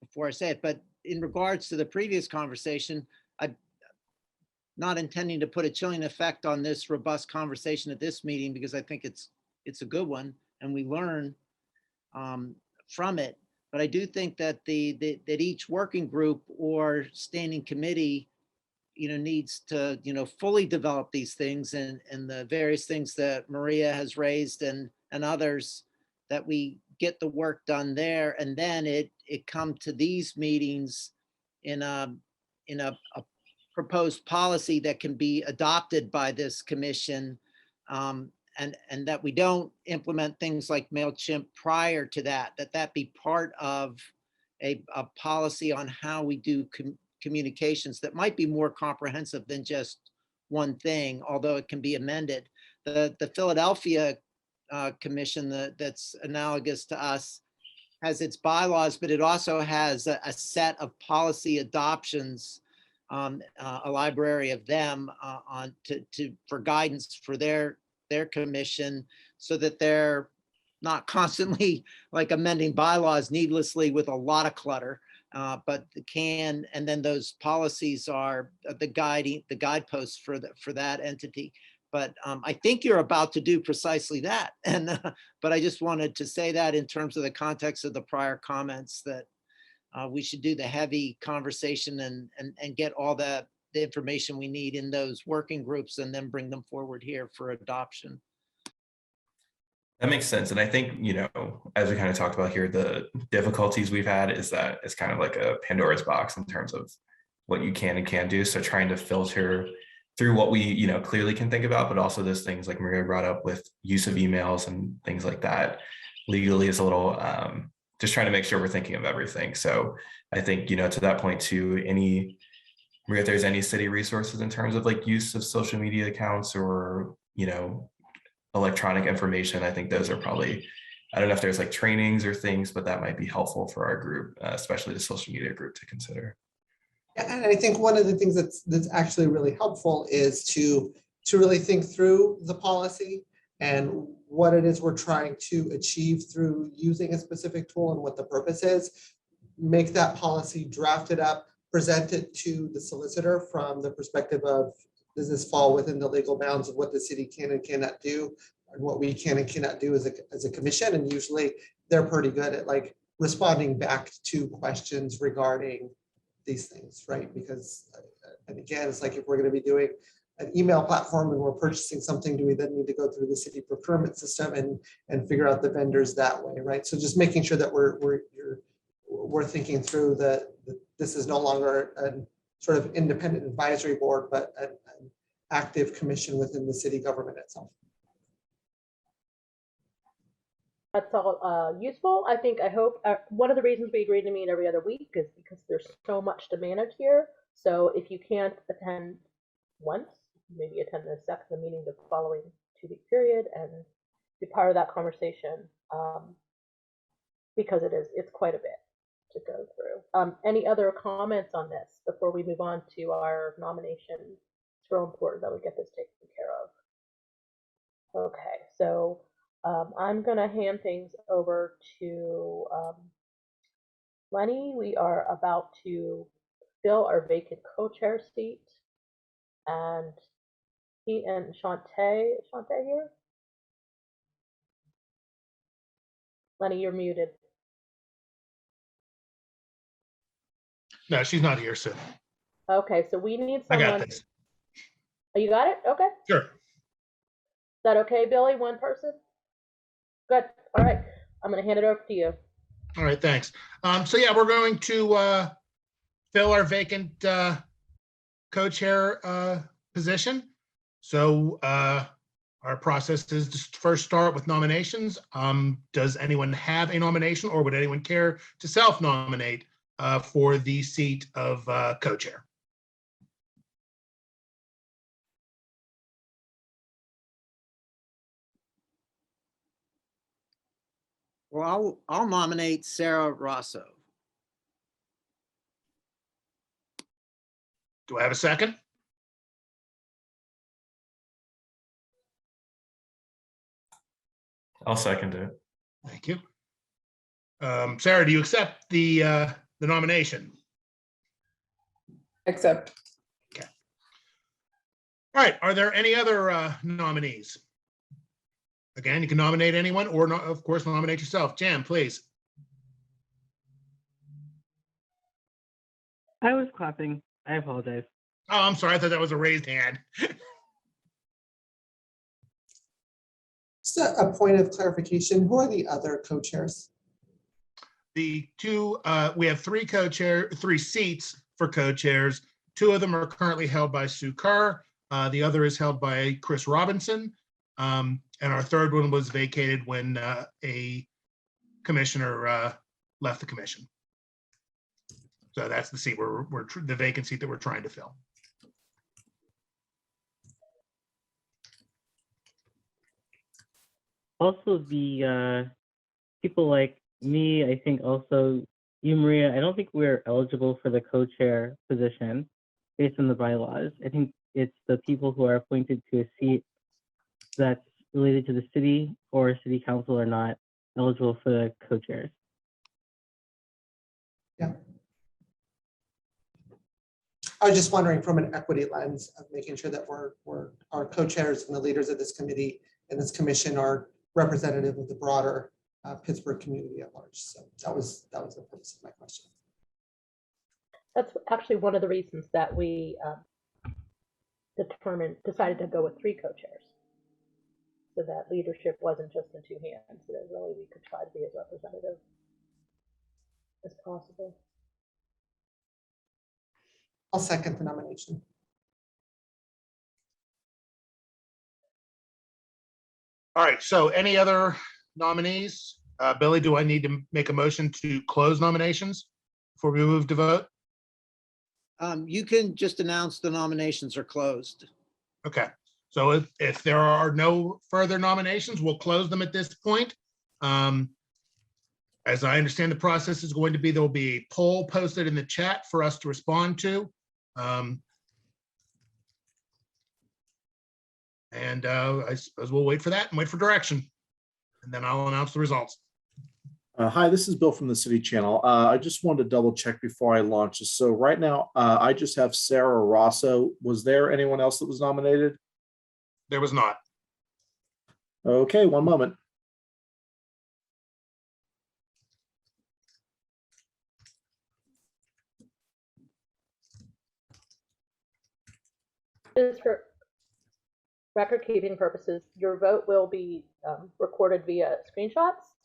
[SPEAKER 2] before I say it, but in regards to the previous conversation, I'm not intending to put a chilling effect on this robust conversation at this meeting because I think it's a good one and we learn from it. But I do think that that each working group or standing committee needs to, fully develop these things and the various things that Maria has raised and others, that we get the work done there. And then it come to these meetings in a proposed policy that can be adopted by this commission. And that we don't implement things like MailChimp prior to that be part of a policy on how we do communications that might be more comprehensive than just one thing, although it can be amended. The Philadelphia commission that's analogous to us has its bylaws, but it also has a set of policy adoptions, a library of them for guidance for their commission, so that they're not constantly like amending bylaws needlessly with a lot of clutter. But and then those policies are the guideposts for that entity. But I think you're about to do precisely that. And but I just wanted to say that in terms of the context of the prior comments, that we should do the heavy conversation and get all the information we need in those working groups and then bring them forward here for adoption.
[SPEAKER 9] That makes sense. And I think, as we kind of talked about here, the difficulties we've had is that it's kind of like a Pandora's box in terms of what you can and can't do. So trying to filter through what we, clearly can think about, but also those things like Maria brought up with use of emails and things like that legally is a little, just trying to make sure we're thinking of everything. So I think, to that point too, Maria, if there's any city resources in terms of like use of social media accounts or, electronic information, I think those are probably, I don't know if there's like trainings or things, but that might be helpful for our group, especially the social media group, to consider.
[SPEAKER 4] And I think one of the things that's actually really helpful is to really think through the policy and what it is we're trying to achieve through using a specific tool and what the purpose is. Make that policy, draft it up, present it to the solicitor from the perspective of, does this fall within the legal bounds of what the city can and cannot do, and what we can and cannot do as a commission? And usually they're pretty good at like responding back to questions regarding these things, right? Because, and again, it's like if we're going to be doing an email platform and we're purchasing something, do we then need to go through the city procurement system and figure out the vendors that way, right? So just making sure that we're thinking through that this is no longer a sort of independent advisory board, but an active commission within the city government itself.
[SPEAKER 1] That's all useful. I hope one of the reasons we agreed to meet every other week is because there's so much to manage here. So if you can't attend once, maybe attend the meeting the following 2-week period and be part of that conversation, because it's quite a bit to go through. Any other comments on this before we move on to our nomination? It's real important that we get this taken care of. Okay, so I'm gonna hand things over to Lenny. We are about to fill our vacant co-chair seat, and he and Shantae here? Lenny, you're muted.
[SPEAKER 10] No, she's not here, so
[SPEAKER 1] Okay, so we need
[SPEAKER 10] I
[SPEAKER 1] someone.
[SPEAKER 10] got this.
[SPEAKER 1] Oh, you got it? Okay.
[SPEAKER 10] Sure.
[SPEAKER 1] Is that okay, Billy? One person? Good. All right. I'm going to hand it over to you.
[SPEAKER 10] All right, thanks. So yeah, we're going to fill our vacant co-chair position. So our process is to first start with nominations. Does anyone have a nomination, or would anyone care to self-nominate for the seat of co-chair?
[SPEAKER 2] Well, I'll nominate Sarah Rosso.
[SPEAKER 10] Do I have a second?
[SPEAKER 9] I'll second it.
[SPEAKER 10] Thank you. Sarah, do you accept the nomination?
[SPEAKER 3] Accept.
[SPEAKER 10] Okay. All right, are there any other nominees? Again, you can nominate anyone, or not, of course, nominate yourself. Jan, please.
[SPEAKER 8] I was clapping. I apologize.
[SPEAKER 10] Oh, I'm sorry. I thought that was a raised hand.
[SPEAKER 4] Just a point of clarification, who are the other co-chairs?
[SPEAKER 10] The two, we have three seats for co-chairs. 2 of them are currently held by Sue Kerr. The other is held by Chris Robinson. And our third one was vacated when a commissioner left the commission. So that's the seat the vacant seat that we're trying to fill.
[SPEAKER 8] Also, the people like me, I think also you, Maria, I don't think we're eligible for the co-chair position based on the bylaws. I think it's the people who are appointed to a seat that's related to the city or city council are not eligible for the co-chairs.
[SPEAKER 4] Yeah. I was just wondering from an equity lens of making sure that our co-chairs and the leaders of this committee and this commission are representative of the broader Pittsburgh community at large. So that was the purpose of my question.
[SPEAKER 1] That's actually one of the reasons that we decided to go with 3 co-chairs, so that leadership wasn't just in 2 hands, so that really we could try to be as representative as possible.
[SPEAKER 4] I'll second the nomination.
[SPEAKER 10] All right, so any other nominees? Billy, do I need to make a motion to close nominations before we move to vote?
[SPEAKER 2] You can just announce the nominations are closed.
[SPEAKER 10] Okay, so if there are no further nominations, we'll close them at this point. As I understand the process is going to be, there will be a poll posted in the chat for us to respond to. And I suppose we'll wait for that and wait for direction. And then I'll announce the results.
[SPEAKER 11] Hi, this is Bill from the City Channel. I just wanted to double check before I launch this. So right now, I just have Sarah Rosso. Was there anyone else that was nominated?
[SPEAKER 10] There was not.
[SPEAKER 11] Okay, one moment.
[SPEAKER 1] Just for record keeping purposes, your vote will be recorded via screenshots.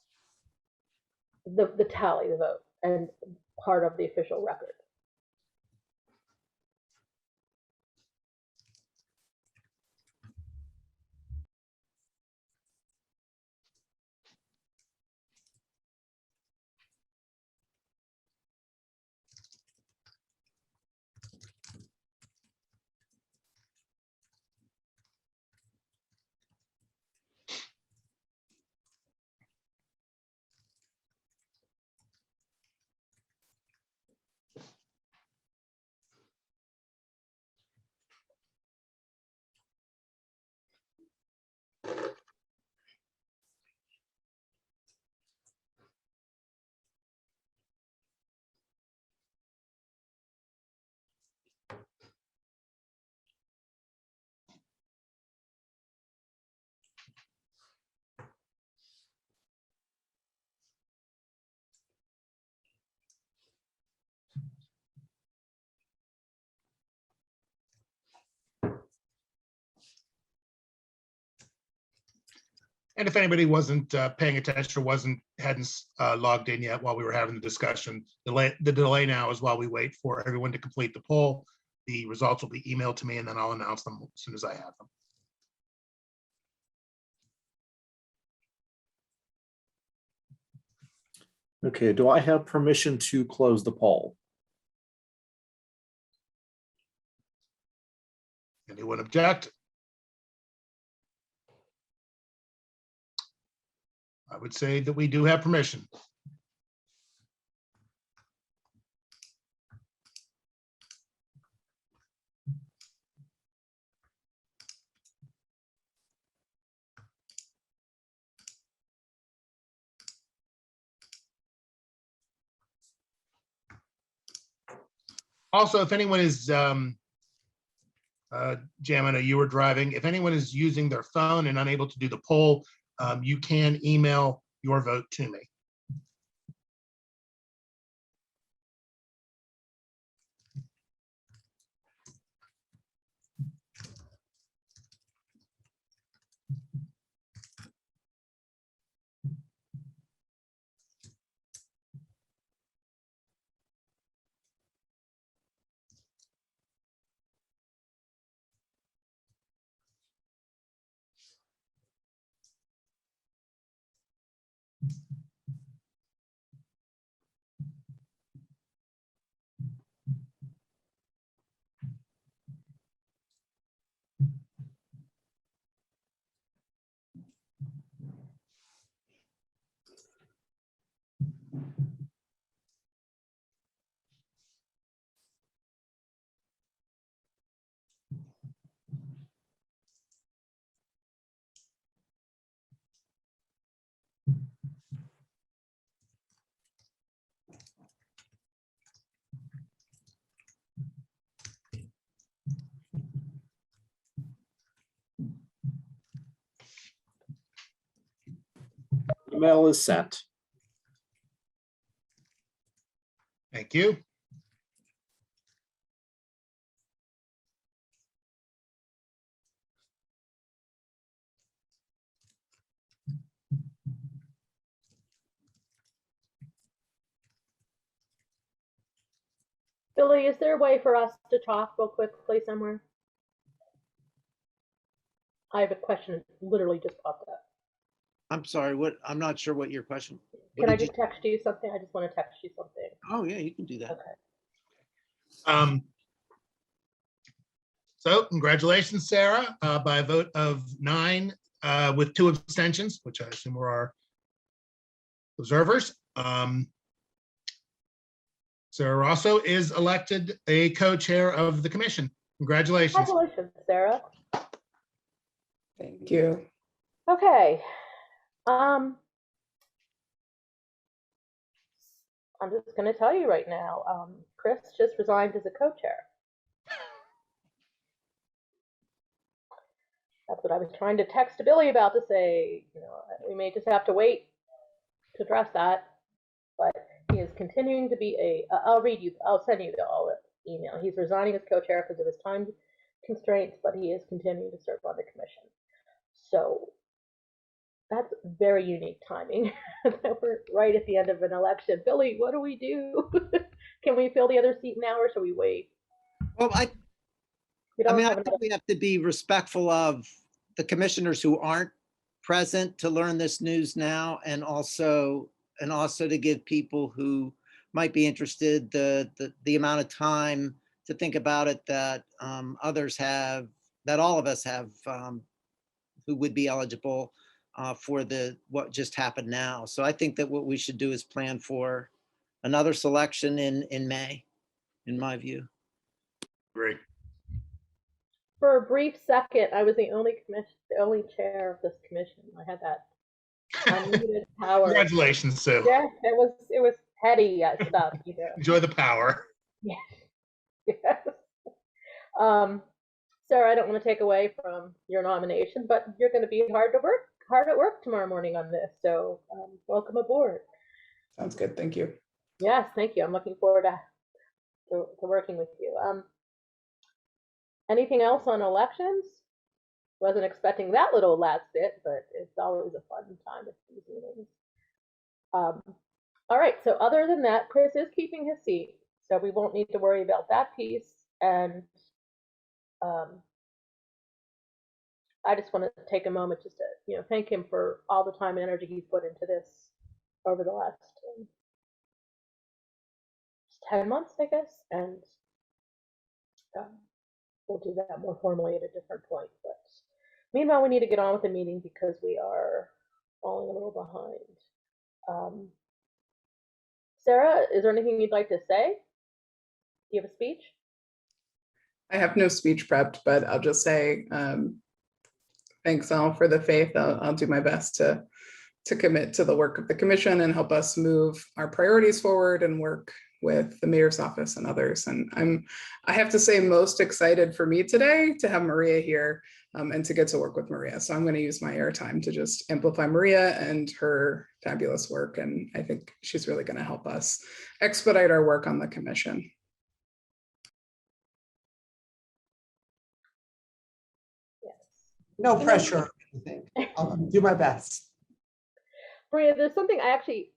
[SPEAKER 1] The tally, the vote, and part of the official record.
[SPEAKER 10] And if anybody wasn't paying attention or hadn't logged in yet while we were having the discussion, the delay now is while we wait for everyone to complete the poll. The results will be emailed to me, and then I'll announce them as soon as I have them.
[SPEAKER 11] Okay, do I have permission to close the poll?
[SPEAKER 10] Anyone object? I would say that we do have permission. Also, if anyone is, Jam, I know you were driving. If anyone is using their phone and unable to do the poll, you can email your vote to me.
[SPEAKER 11] Email is sent.
[SPEAKER 10] Thank you.
[SPEAKER 1] Billy, is there a way for us to talk real quickly somewhere? I have a question that literally just popped up.
[SPEAKER 2] I'm sorry, what, I'm not sure what your question.
[SPEAKER 1] Can I just text you something? I just want to text you something.
[SPEAKER 2] Oh, yeah, you can do that.
[SPEAKER 1] Okay.
[SPEAKER 10] So congratulations, Sarah, by a vote of 9 with 2 abstentions, which I assume were our observers. Sarah Rosso is elected a co-chair of the commission. Congratulations.
[SPEAKER 1] Congratulations, Sarah.
[SPEAKER 3] Thank you.
[SPEAKER 1] Okay. I'm just going to tell you right now, Chris just resigned as a co-chair. That's what I was trying to text Billy about to say, you know, we may just have to wait to address that, but he is continuing to be I'll send you all the email. He's resigning as co-chair because of his time constraints, but he is continuing to serve on the commission. So that's very unique timing. We're right at the end of an election. Billy, what do we do? Can we fill the other seat now or should we wait?
[SPEAKER 2] Well, I think we have to be respectful of the commissioners who aren't present to learn this news now, and also to give people who might be interested the amount of time to think about it that others have, that all of us have, who would be eligible for what just happened now. So I think that what we should do is plan for another selection in May, in my view.
[SPEAKER 10] Great.
[SPEAKER 1] For a brief second, I was the only chair of this commission. I had that unlimited power.
[SPEAKER 10] Congratulations, Sue.
[SPEAKER 1] Yeah, it was petty stuff, you know.
[SPEAKER 10] Enjoy the power.
[SPEAKER 1] Yeah. Yes. Sarah, I don't want to take away from your nomination, but you're going to be hard at work tomorrow morning on this. So welcome aboard.
[SPEAKER 3] Sounds good. Thank you.
[SPEAKER 1] Yes, thank you. I'm looking forward to working with you. Anything else on elections? Wasn't expecting that little last bit, but it's always a fun time at these meetings. All right, so other than that, Chris is keeping his seat, so we won't need to worry about that piece. And I just want to take a moment just to, thank him for all the time and energy he's put into this over the last 10 months, I guess. And we'll do that more formally at a different point. But meanwhile, we need to get on with the meeting because we are falling a little behind. Sarah, is there anything you'd like to say? Do you have a speech?
[SPEAKER 3] I have no speech prepped, but I'll just say thanks all for the faith. I'll do my best to commit to the work of the commission and help us move our priorities forward and work with the mayor's office and others. And I have to say, most excited for me today to have Maria here and to get to work with Maria. So I'm going to use my airtime to just amplify Maria and her fabulous work. And I think she's really going to help us expedite our work on the commission.
[SPEAKER 4] No pressure. I'll do my best.
[SPEAKER 1] Maria, there's something I actually,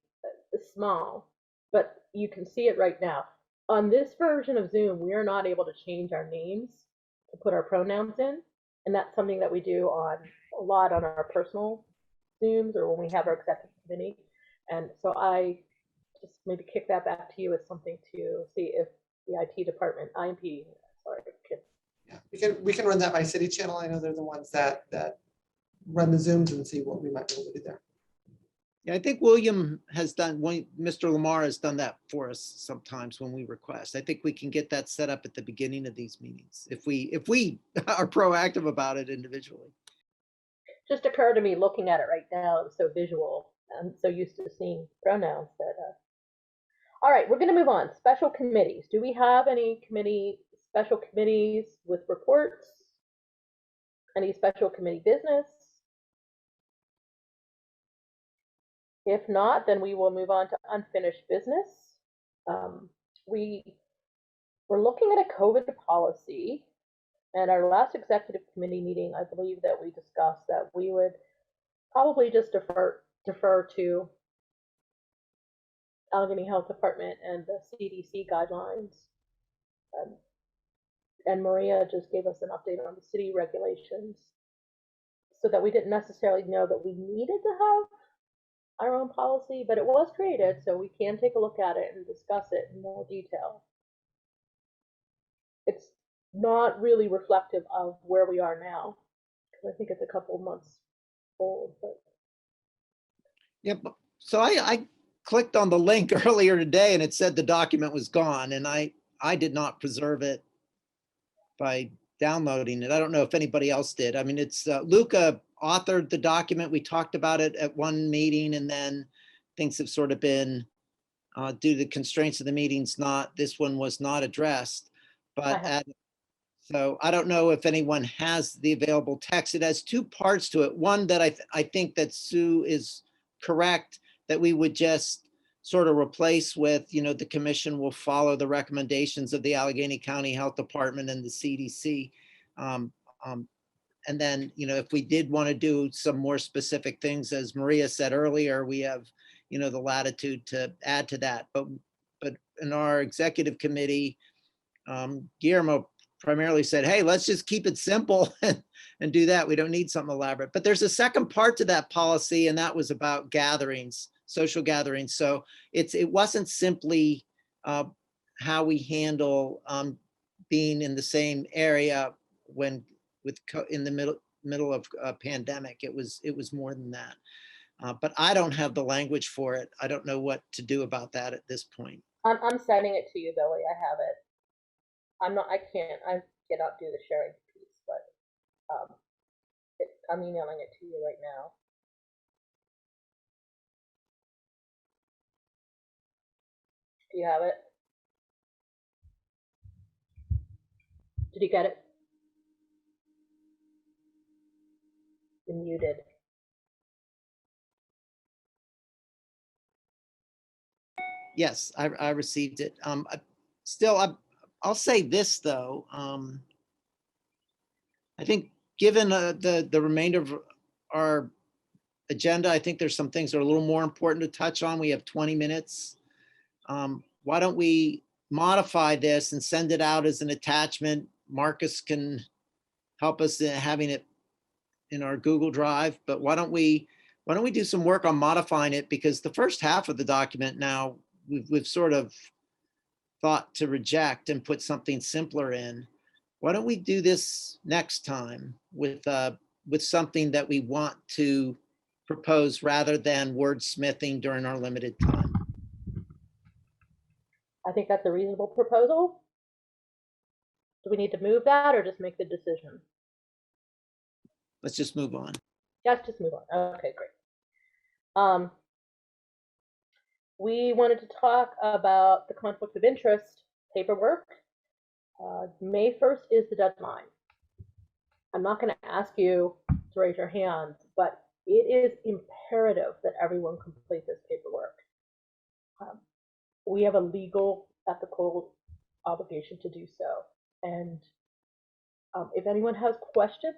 [SPEAKER 1] small, but you can see it right now. On this version of Zoom, we are not able to change our names to put our pronouns in. And that's something that we do a lot on our personal Zooms or when we have our executive committee. And so I just maybe kick that back to you as something to see if the IT department, IMP, sorry,
[SPEAKER 4] Yeah, we can run that by city channel. I know they're the ones that run the Zooms and see what we might be able to do there.
[SPEAKER 2] Yeah, I think William has done, Mr. Lamar has done that for us sometimes when we request. I think we can get that set up at the beginning of these meetings if we are proactive about it individually.
[SPEAKER 1] just occurred to me looking at it right now. It's so visual. I'm so used to seeing pronouns that. All right, we're going to move on. Special committees. Do we have any special committees with reports? Any special committee business? If not, then we will move on to unfinished business. We're looking at a COVID policy, and our last executive committee meeting, I believe that we discussed that we would probably just defer to Allegheny Health Department and the CDC guidelines. And Maria just gave us an update on the city regulations so that we didn't necessarily know that we needed to have our own policy, but it was created, so we can take a look at it and discuss it in more detail. It's not really reflective of where we are now, because I think it's a couple of months old. But
[SPEAKER 2] Yep. So I clicked on the link earlier today and it said the document was gone, and I did not preserve it by downloading it. I don't know if anybody else did. I mean, it's Luca authored the document. We talked about it at one meeting, and then things have sort of been due to the constraints of the meetings, this one was not addressed. But so I don't know if anyone has the available text. It has two parts to it. One that I think that Sue is correct, that we would just sort of replace with, the commission will follow the recommendations of the Allegheny County Health Department and the CDC. And then, if we did want to do some more specific things, as Maria said earlier, we have, the latitude to add to that. But in our executive committee, Guillermo primarily said, hey, let's just keep it simple and do that. We don't need something elaborate. But there's a second part to that policy, and that was about gatherings, social gatherings. So it wasn't simply how we handle being in the same area in the middle of a pandemic. It was more than that. But I don't have the language for it. I don't know what to do about that at this point.
[SPEAKER 1] I'm sending it to you, Billy. I have it. I cannot do the sharing piece, but I'm emailing it to you right now. Do you have it? Did you get it? You're muted.
[SPEAKER 2] Yes, I received it. Still, I'll say this though. I think given the remainder of our agenda, I think there's some things that are a little more important to touch on. We have 20 minutes. Why don't we modify this and send it out as an attachment? Marcus can help us in having it in our Google Drive, but why don't we do some work on modifying it? Because the first half of the document now, we've sort of thought to reject and put something simpler in. Why don't we do this next time with something that we want to propose rather than wordsmithing during our limited time?
[SPEAKER 1] I think that's a reasonable proposal. Do we need to move that or just make the decision?
[SPEAKER 2] Let's just move on.
[SPEAKER 1] Yes, just move on. Okay, great. We wanted to talk about the conflict of interest paperwork. May 1st is the deadline. I'm not going to ask you to raise your hands, but it is imperative that everyone complete this paperwork. We have a legal, ethical obligation to do so. And if anyone has questions,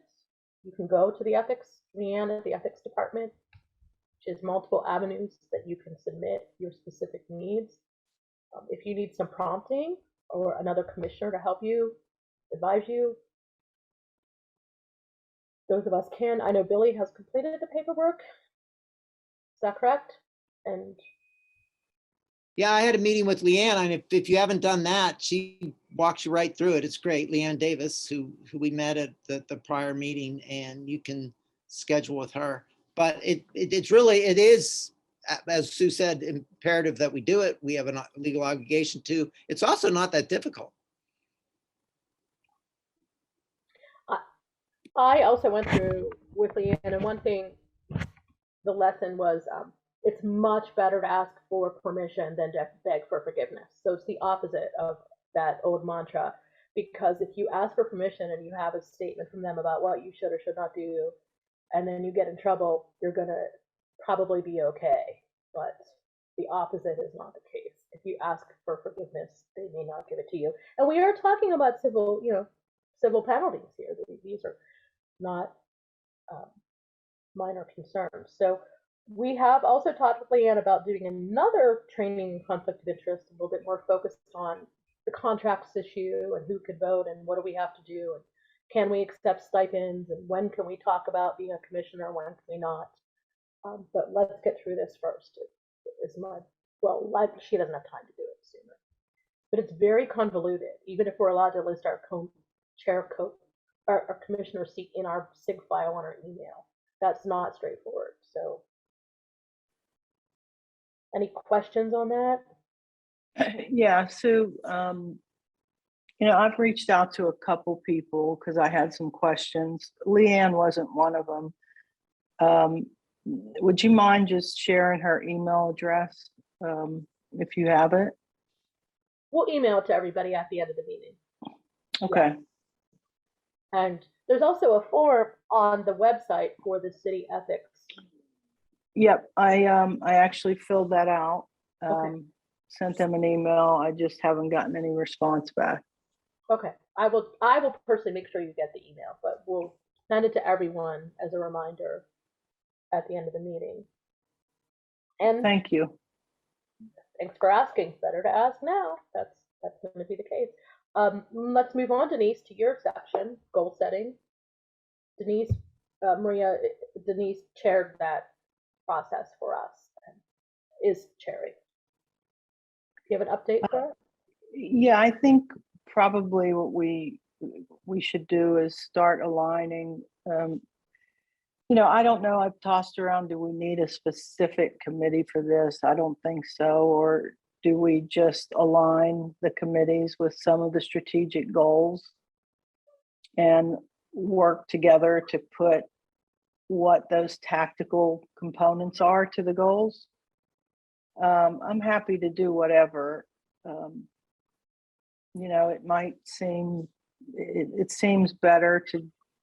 [SPEAKER 1] you can go to the ethics, Leanne at the ethics department, which is multiple avenues that you can submit your specific needs. If you need some prompting or another commissioner to help you, advise you, those of us can. I know Billy has completed the paperwork. Is that correct? And
[SPEAKER 2] Yeah, I had a meeting with Leanne, and if you haven't done that, she walks you right through it. It's great. Leanne Davis, who we met at the prior meeting, and you can schedule with her. But it is, as Sue said, imperative that we do it. We have a legal obligation to. It's also not that difficult.
[SPEAKER 1] I also went through with Leanne, and one thing, the lesson was, it's much better to ask for permission than to beg for forgiveness. So it's the opposite of that old mantra, because if you ask for permission and you have a statement from them about what you should or should not do, and then you get in trouble, you're going to probably be okay. But the opposite is not the case. If you ask for forgiveness, they may not give it to you. And we are talking about civil penalties here. These are not minor concerns. So we have also talked with Leanne about doing another training in conflict of interest, a little bit more focused on the contracts issue and who could vote and what do we have to do and can we accept stipends and when can we talk about being a commissioner and when can we not. But let's get through this first. She doesn't have time to do it sooner. But it's very convoluted, even if we're allowed to list our our commissioner seat in our SIG file on our email. That's not straightforward. So any questions on that?
[SPEAKER 7] Yeah, Sue, I've reached out to a couple people because I had some questions. Leanne wasn't one of them. Would you mind just sharing her email address if you have it?
[SPEAKER 1] We'll email it to everybody at the end of the meeting.
[SPEAKER 7] Okay.
[SPEAKER 1] Yeah. And there's also a form on the website for the city ethics.
[SPEAKER 7] Yep, I actually filled that out.
[SPEAKER 1] Okay.
[SPEAKER 7] Sent them an email. I just haven't gotten any response back.
[SPEAKER 1] Okay, I will personally make sure you get the email, but we'll send it to everyone as a reminder at the end of the meeting. And
[SPEAKER 7] thank you.
[SPEAKER 1] Thanks for asking. Better to ask now. That's going to be the case. Let's move on, Denise, to your section, goal setting. Denise chaired that process for us and is chairing. Do you have an update for us?
[SPEAKER 7] Yeah, I think probably what we should do is start aligning. I don't know. I've tossed around, do we need a specific committee for this? I don't think so. Or do we just align the committees with some of the strategic goals and work together to put what those tactical components are to the goals? I'm happy to do whatever. It might seem, it seems better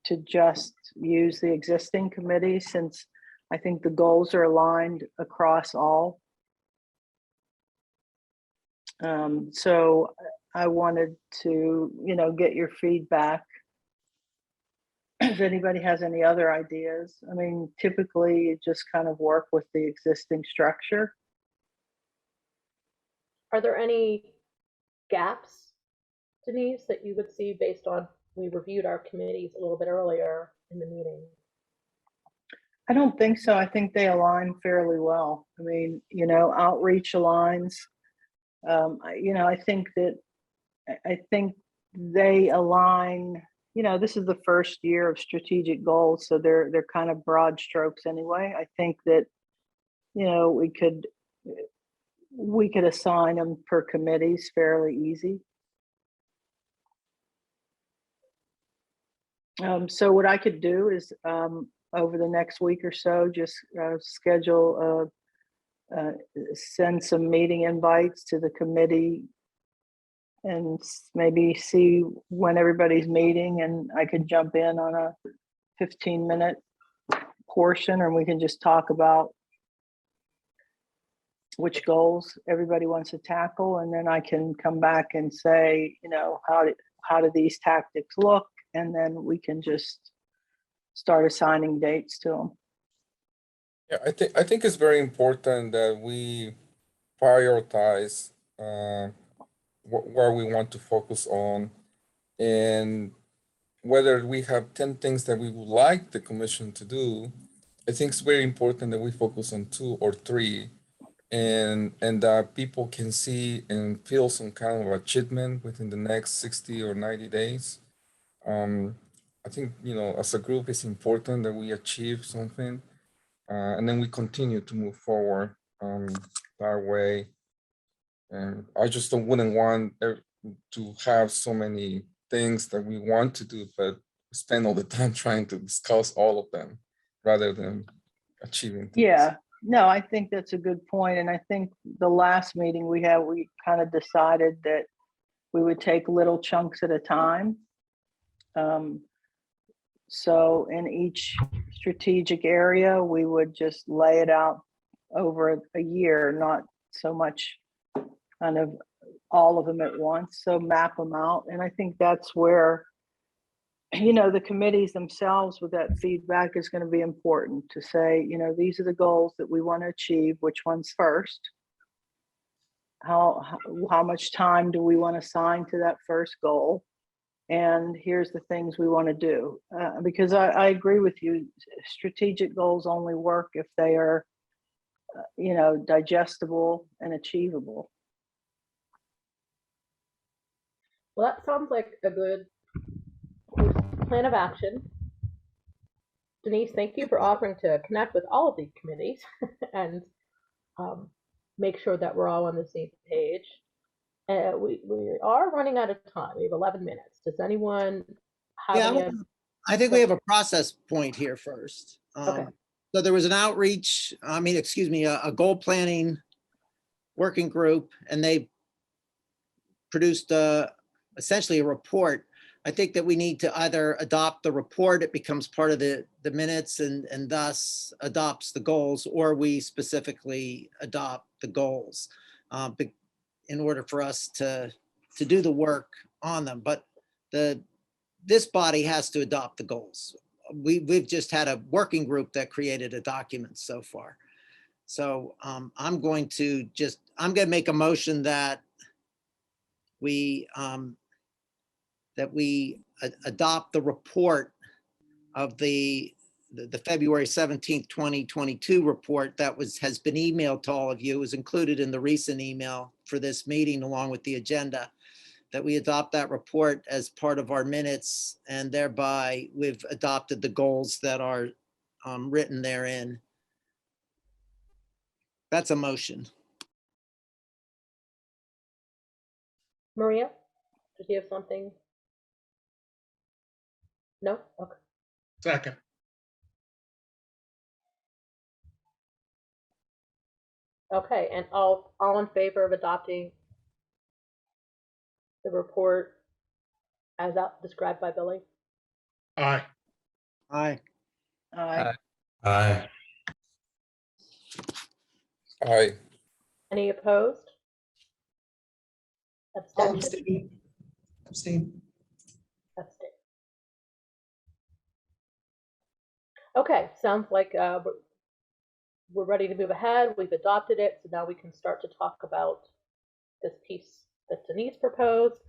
[SPEAKER 7] to just use the existing committee since I think the goals are aligned across all. So I wanted to, get your feedback if anybody has any other ideas. I mean, typically you just kind of work with the existing structure.
[SPEAKER 1] Are there any gaps, Denise, that you would see based on, we reviewed our committees a little bit earlier in the meeting?
[SPEAKER 7] I don't think so. I think they align fairly well. I mean, you know, outreach aligns. I think they align. You know, this is the first year of strategic goals, so they're kind of broad strokes anyway. I think that, you know, we could assign them per committees fairly easy. So what I could do is over the next week or so, just schedule, send some meeting invites to the committee and maybe see when everybody's meeting, and I could jump in on a 15-minute portion, or we can just talk about which goals everybody wants to tackle, and then I can come back and say, you know, how do these tactics look, and then we can just start assigning dates to them.
[SPEAKER 5] Yeah, I think it's very important that we prioritize where we want to focus on, and whether we have 10 things that we would like the commission to do. I think it's very important that we focus on 2 or 3, and that people can see and feel some kind of achievement within the next 60 or 90 days. I think, you know, as a group, it's important that we achieve something, and then we continue to move forward that way. And I just wouldn't want to have so many things that we want to do, but spend all the time trying to discuss all of them rather than achieving things.
[SPEAKER 7] Yeah, no, I think that's a good point. And I think the last meeting we had, we kind of decided that we would take little chunks at a time. So in each strategic area, we would just lay it out over a year, not so much kind of all of them at once. So map them out. And I think that's where, you know, the committees themselves with that feedback is going to be important to say, you know, these are the goals that we want to achieve, which one's first? How much time do we want to assign to that first goal? And here's the things we want to do. Because I agree with you, strategic goals only work if they are, you know, digestible and achievable.
[SPEAKER 1] Well, that sounds like a good plan of action. Denise, thank you for offering to connect with all of the committees and make sure that we're all on the same page. We are running out of time. We have 11 minutes. Does anyone have any?
[SPEAKER 2] I think we have a process point here first.
[SPEAKER 1] Okay.
[SPEAKER 2] So there was an outreach, a goal planning working group, and they produced essentially a report. I think that we need to either adopt the report, it becomes part of the minutes and thus adopts the goals, or we specifically adopt the goals in order for us to do the work on them. But this body has to adopt the goals. We've just had a working group that created a document so far. So I'm going to make a motion that we adopt the report of the February 17th, 2022 report that has been emailed to all of you. It was included in the recent email for this meeting along with the agenda, that we adopt that report as part of our minutes, and thereby we've adopted the goals that are written therein. That's a motion.
[SPEAKER 1] Maria, did you have something? No? Okay.
[SPEAKER 10] Second.
[SPEAKER 1] Okay, and all in favor of adopting the report as described by Billy?
[SPEAKER 10] Aye.
[SPEAKER 2] Aye.
[SPEAKER 7] Aye.
[SPEAKER 9] Aye.
[SPEAKER 5] Aye.
[SPEAKER 1] Any opposed? Abstention?
[SPEAKER 4] Abstain.
[SPEAKER 1] Abstain. Okay, sounds like we're ready to move ahead. We've adopted it, so now we can start to talk about this piece that Denise proposed.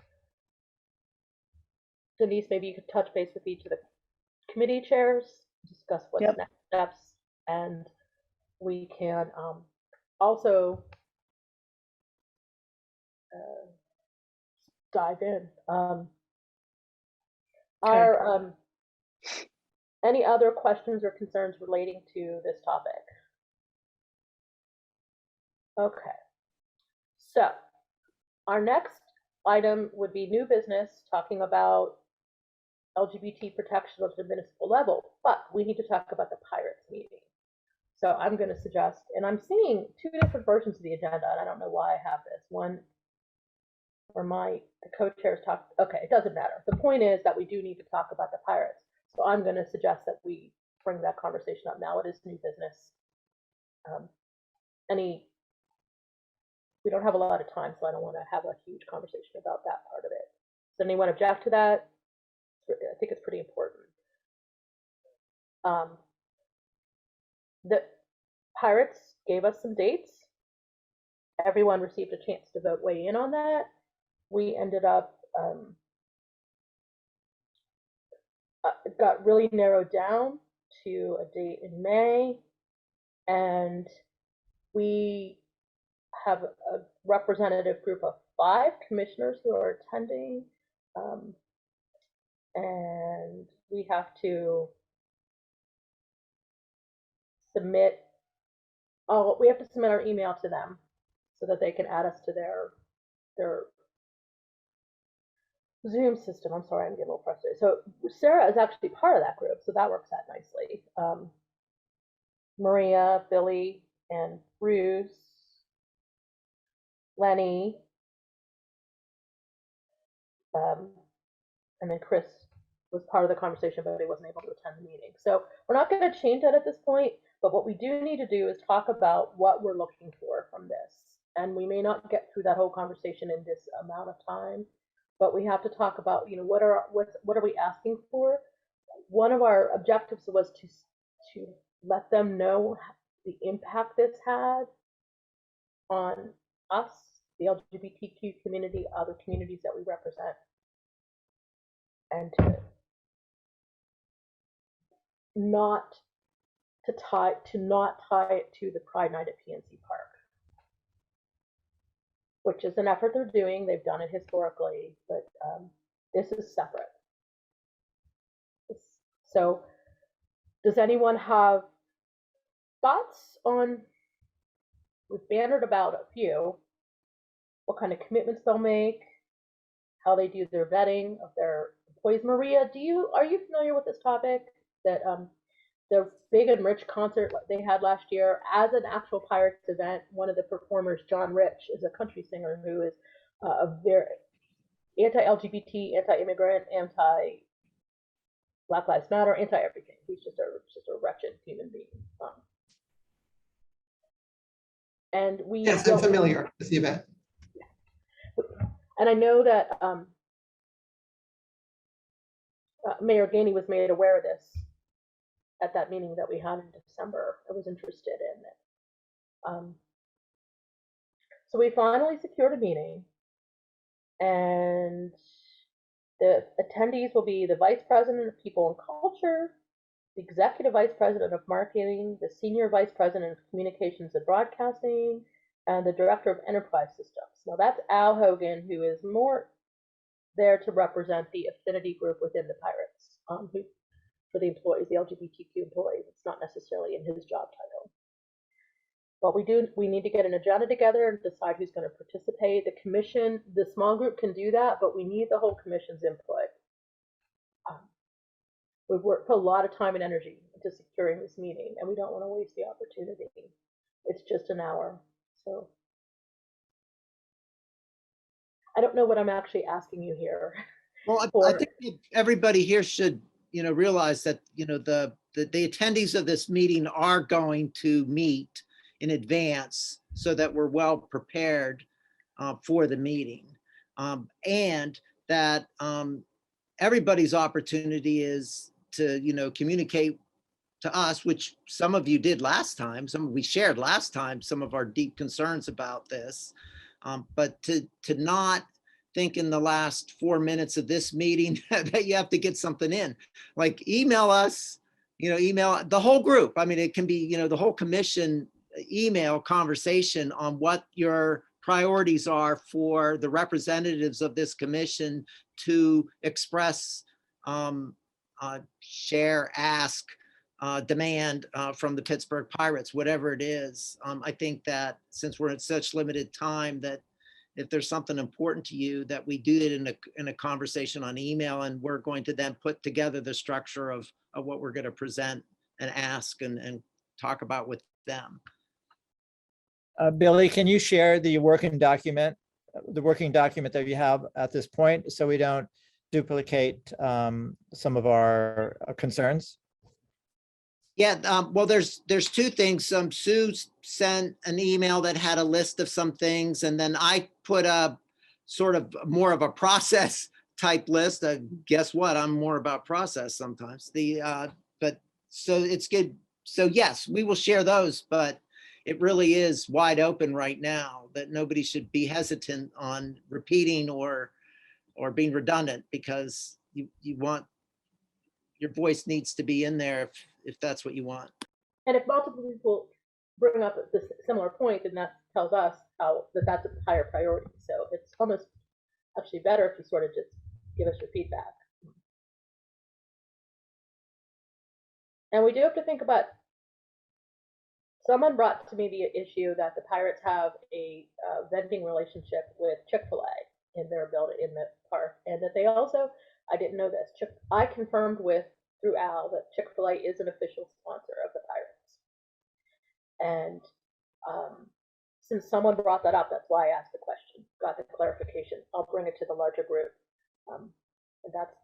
[SPEAKER 1] Denise, maybe you could touch base with each of the committee chairs, discuss what's
[SPEAKER 7] Yep.
[SPEAKER 1] next steps, and we can also dive in. Are any other questions or concerns relating to this topic? Okay, so our next item would be new business, talking about LGBT protection at the municipal level, but we need to talk about the Pirates meeting. So I'm going to suggest, and I'm seeing two different versions of the agenda, and I don't know why I have this. One where the co-chairs talk, okay, it doesn't matter. The point is that we do need to talk about the Pirates. So I'm going to suggest that we bring that conversation up now. It is new business. We don't have a lot of time, so I don't want to have a huge conversation about that part of it. Does anyone object to that? I think it's pretty important. The Pirates gave us some dates. Everyone received a chance to weigh in on that. We ended up got really narrowed down to a date in May, and we have a representative group of 5 commissioners who are attending, and we have to submit our email to them so that they can add us to their Zoom system. I'm sorry, I'm getting a little frustrated. So Sarah is actually part of that group, so that works out nicely. Maria, Billy, and Bruce, Lenny, and then Chris was part of the conversation, but he wasn't able to attend the meeting. So we're not going to change that at this point, but what we do need to do is talk about what we're looking for from this. And we may not get through that whole conversation in this amount of time, but we have to talk about, what are we asking for? One of our objectives was to let them know the impact this had on us, the LGBTQ community, other communities that we represent, and to not tie it to the Pride Night at PNC Park, which is an effort they're doing. They've done it historically, but this is separate. So does anyone have thoughts on, we've bannered about a few, what kind of commitments they'll make, how they do their vetting of their employees? Maria, are you familiar with this topic? That the Big and Rich concert they had last year as an actual Pirates event, one of the performers, John Rich, is a country singer who is a very anti-LGBT, anti-immigrant, anti-Black Lives Matter, anti-everything. He's just a wretched human being. And we
[SPEAKER 4] Yes, I'm familiar with the event.
[SPEAKER 1] And I know that Mayor Gainey was made aware of this at that meeting that we had in December. I was interested in it. So we finally secured a meeting, and the attendees will be the Vice President of People and Culture, the Executive Vice President of Marketing, the Senior Vice President of Communications and Broadcasting, and the Director of Enterprise Systems. Now that's Al Hogan, who is more there to represent the affinity group within the Pirates, for the employees, the LGBTQ employees. It's not necessarily in his job title. But we need to get an agenda together and decide who's going to participate. The commission, the small group can do that, but we need the whole commission's input. We've put a lot of time and energy into securing this meeting, and we don't want to waste the opportunity. It's just an hour. So I don't know what I'm actually asking you here.
[SPEAKER 2] Well, I think everybody here should, realize that, the attendees of this meeting are going to meet in advance so that we're well prepared for the meeting. And that everybody's opportunity is to, communicate to us, which some of you did last time, we shared last time, some of our deep concerns about this. But to not think in the last 4 minutes of this meeting that you have to get something in, like email us, email the whole group. I mean, it can be, the whole commission email conversation on what your priorities are for the representatives of this commission to express, share, ask, demand from the Pittsburgh Pirates, whatever it is. I think that since we're in such limited time, that if there's something important to you, that we do it in a conversation on email, and we're going to then put together the structure of what we're going to present and ask and talk about with them.
[SPEAKER 6] Billy, can you share the working document that you have at this point, so we don't duplicate some of our concerns?
[SPEAKER 2] Yeah, well, there's two things. Sue sent an email that had a list of some things, and then I put a sort of more of a process type list. Guess what? I'm more about process sometimes. But so it's good. So yes, we will share those, but it really is wide open right now, that nobody should be hesitant on repeating or being redundant, because you want, your voice needs to be in there if that's what you want.
[SPEAKER 1] And if multiple people bring up this similar point, then that tells us that's a higher priority. So it's almost actually better if you sort of just give us your feedback. And we do have to think about, someone brought to me the issue that the Pirates have a vending relationship with Chick-fil-A in their building, in the park, and that they also, I didn't know this, I confirmed through Al that Chick-fil-A is an official sponsor of the Pirates. And since someone brought that up, that's why I asked the question, got the clarification. I'll bring it to the larger group. And that's,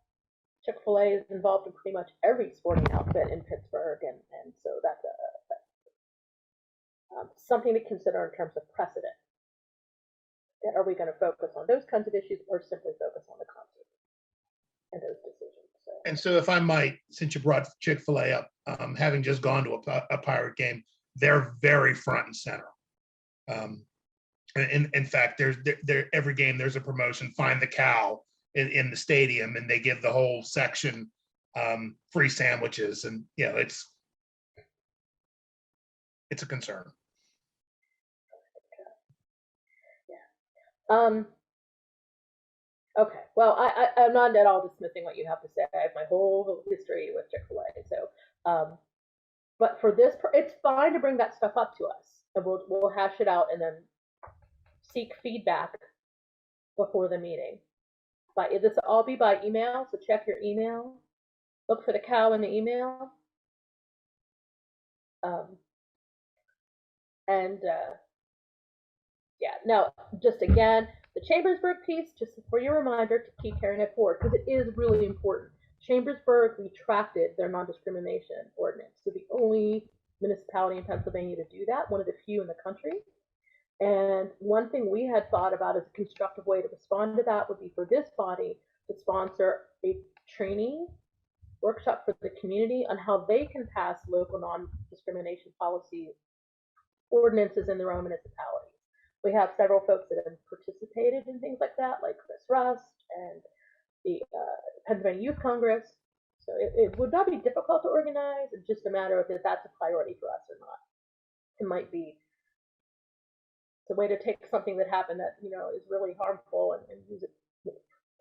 [SPEAKER 1] Chick-fil-A is involved in pretty much every sporting outfit in Pittsburgh, and so that's something to consider in terms of precedent. And are we going to focus on those kinds of issues, or simply focus on the concert and those decisions?
[SPEAKER 10] And so if I might, since you brought Chick-fil-A up, having just gone to a Pirate game, they're very front and center. In fact, every game there's a promotion, find the cow in the stadium, and they give the whole section free sandwiches, and it's a concern.
[SPEAKER 1] Okay, well, I'm not at all dismissing what you have to say. I have my whole history with Chick-fil-A. So, but for this, it's fine to bring that stuff up to us, and we'll hash it out and then seek feedback before the meeting. But this will all be by email, so check your email. Look for the cow in the email. Yeah, no, just again, the Chambersburg piece, just for your reminder to keep carrying it forward, because it is really important. Chambersburg retracted their non-discrimination ordinance. So the only municipality in Pennsylvania to do that, one of the few in the country. And one thing we had thought about as a constructive way to respond to that would be for this body to sponsor a training workshop for the community on how they can pass local non-discrimination policy ordinances in their own municipalities. We have several folks that have participated in things like that, like Chris Rust and the Pennsylvania Youth Congress. So it would not be difficult to organize. It's just a matter of if that's a priority for us or not. It might be the way to take something that happened that is really harmful and use it.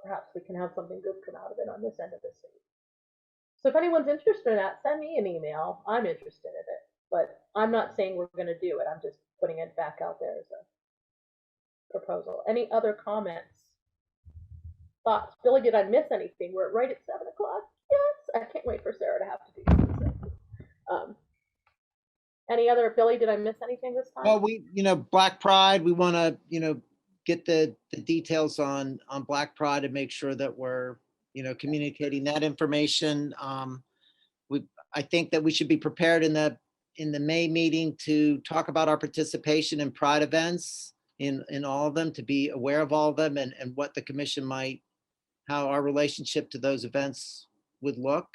[SPEAKER 1] Perhaps we can have something good come out of it on this end of the city. So if anyone's interested in that, send me an email. I'm interested in it, but I'm not saying we're going to do it. I'm just putting it back out there as a proposal. Any other comments? Thoughts? Billy, did I miss anything? We're right at 7 o'clock. Yes, I can't wait for Sarah to have to do this. Any other, Billy, did I miss anything this time?
[SPEAKER 2] Well, Black Pride, we want to, get the details on Black Pride and make sure that we're, communicating that information. I think that we should be prepared in the May meeting to talk about our participation in Pride events, in all of them, to be aware of all of them and what the commission how our relationship to those events would look.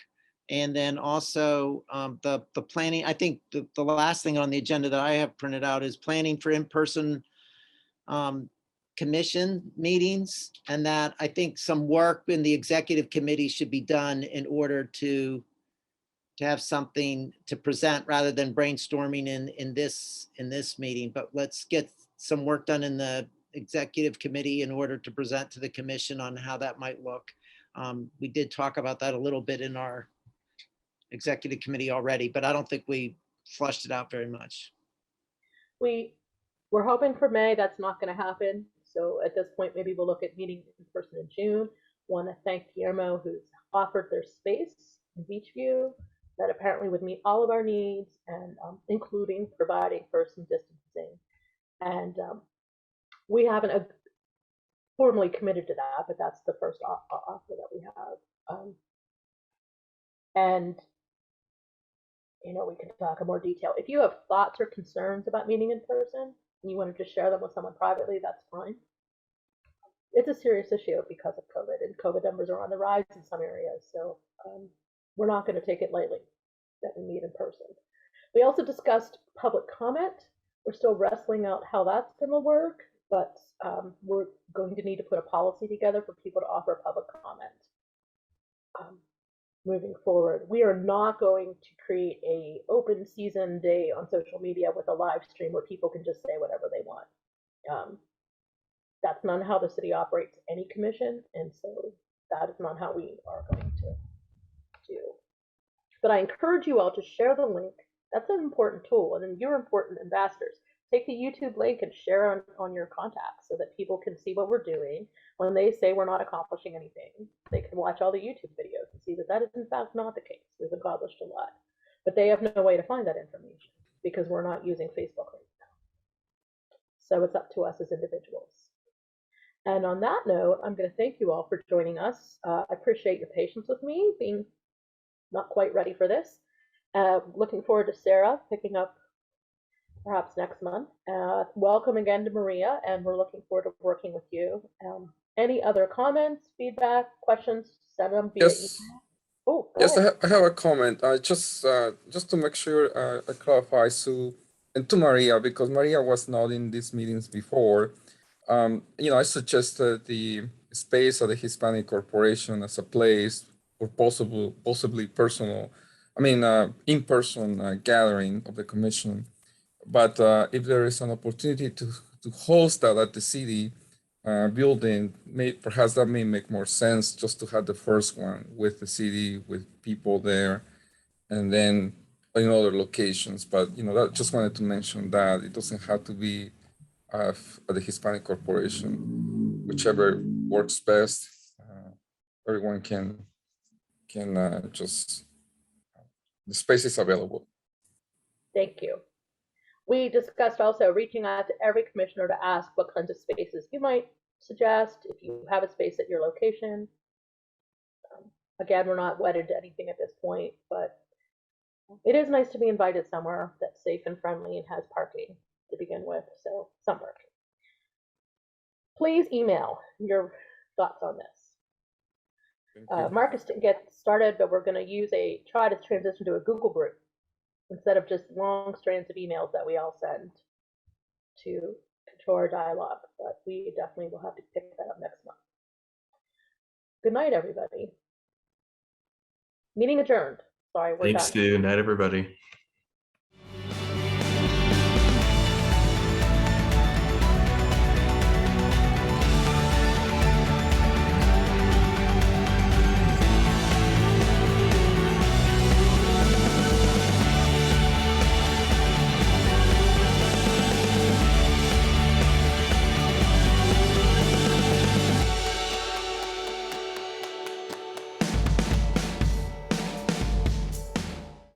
[SPEAKER 2] And then also the planning, I think the last thing on the agenda that I have printed out is planning for in-person commission meetings. And that I think some work in the executive committee should be done in order to have something to present rather than brainstorming in this meeting. But let's get some work done in the executive committee in order to present to the commission on how that might look. We did talk about that a little bit in our executive committee already, but I don't think we flushed it out very much.
[SPEAKER 1] We're hoping for May. That's not going to happen. So at this point, maybe we'll look at meeting in person in June. Want to thank Guillermo, who's offered their space in Beachview that apparently would meet all of our needs, and including providing person distancing. And we haven't formally committed to that, but that's the first offer that we have. And you know, we can talk in more detail. If you have thoughts or concerns about meeting in person and you want to just share them with someone privately, that's fine. It's a serious issue because of COVID, and COVID numbers are on the rise in some areas. So we're not going to take it lightly that we meet in person. We also discussed public comment. We're still wrestling out how that's going to work, but we're going to need to put a policy together for people to offer public comment. Moving forward, we are not going to create a open season day on social media with a live stream where people can just say whatever they want. That's not how the city operates any commission, and so that is not how we are going to do. But I encourage you all to share the link. That's an important tool, and then you're important ambassadors. Take the YouTube link and share on your contacts so that people can see what we're doing. When they say we're not accomplishing anything, they can watch all the YouTube videos and see that that is in fact not the case. We've accomplished a lot, but they have no way to find that information because we're not using Facebook right now. So it's up to us as individuals. And on that note, I'm going to thank you all for joining us. I appreciate your patience with me being not quite ready for this. Looking forward to Sarah picking up perhaps next month. Welcome again to Maria, and we're looking forward to working with you. Any other comments, feedback, questions? Send them via
[SPEAKER 5] Yes.
[SPEAKER 1] email. Oh,
[SPEAKER 5] Yes,
[SPEAKER 1] ahead.
[SPEAKER 5] I have a comment. Just to make sure I clarify, Sue, and to Maria, because Maria was not in these meetings before. You know, I suggested the space of the Hispanic Corporation as a place for possibly personal, in-person gathering of the commission. But if there is an opportunity to host that at the city building, perhaps that may make more sense just to have the first one with the city, with people there, and then in other locations. But, you know, that just wanted to mention that it doesn't have to be at the Hispanic Corporation, whichever works best. Everyone can just, the space is available.
[SPEAKER 1] Thank you. We discussed also reaching out to every commissioner to ask what kinds of spaces you might suggest if you have a space at your location. Again, we're not wedded to anything at this point, but it is nice to be invited somewhere that's safe and friendly and has parking to begin with, so somewhere. Please email your thoughts on this. Marcus didn't get started, but we're going to try to transition to a Google group instead of just long strands of emails that we all send to control our dialogue. But we definitely will have to pick that up next month. Good night, everybody. Meeting adjourned. Sorry, we're done.
[SPEAKER 9] Thanks, Stu. Night, everybody.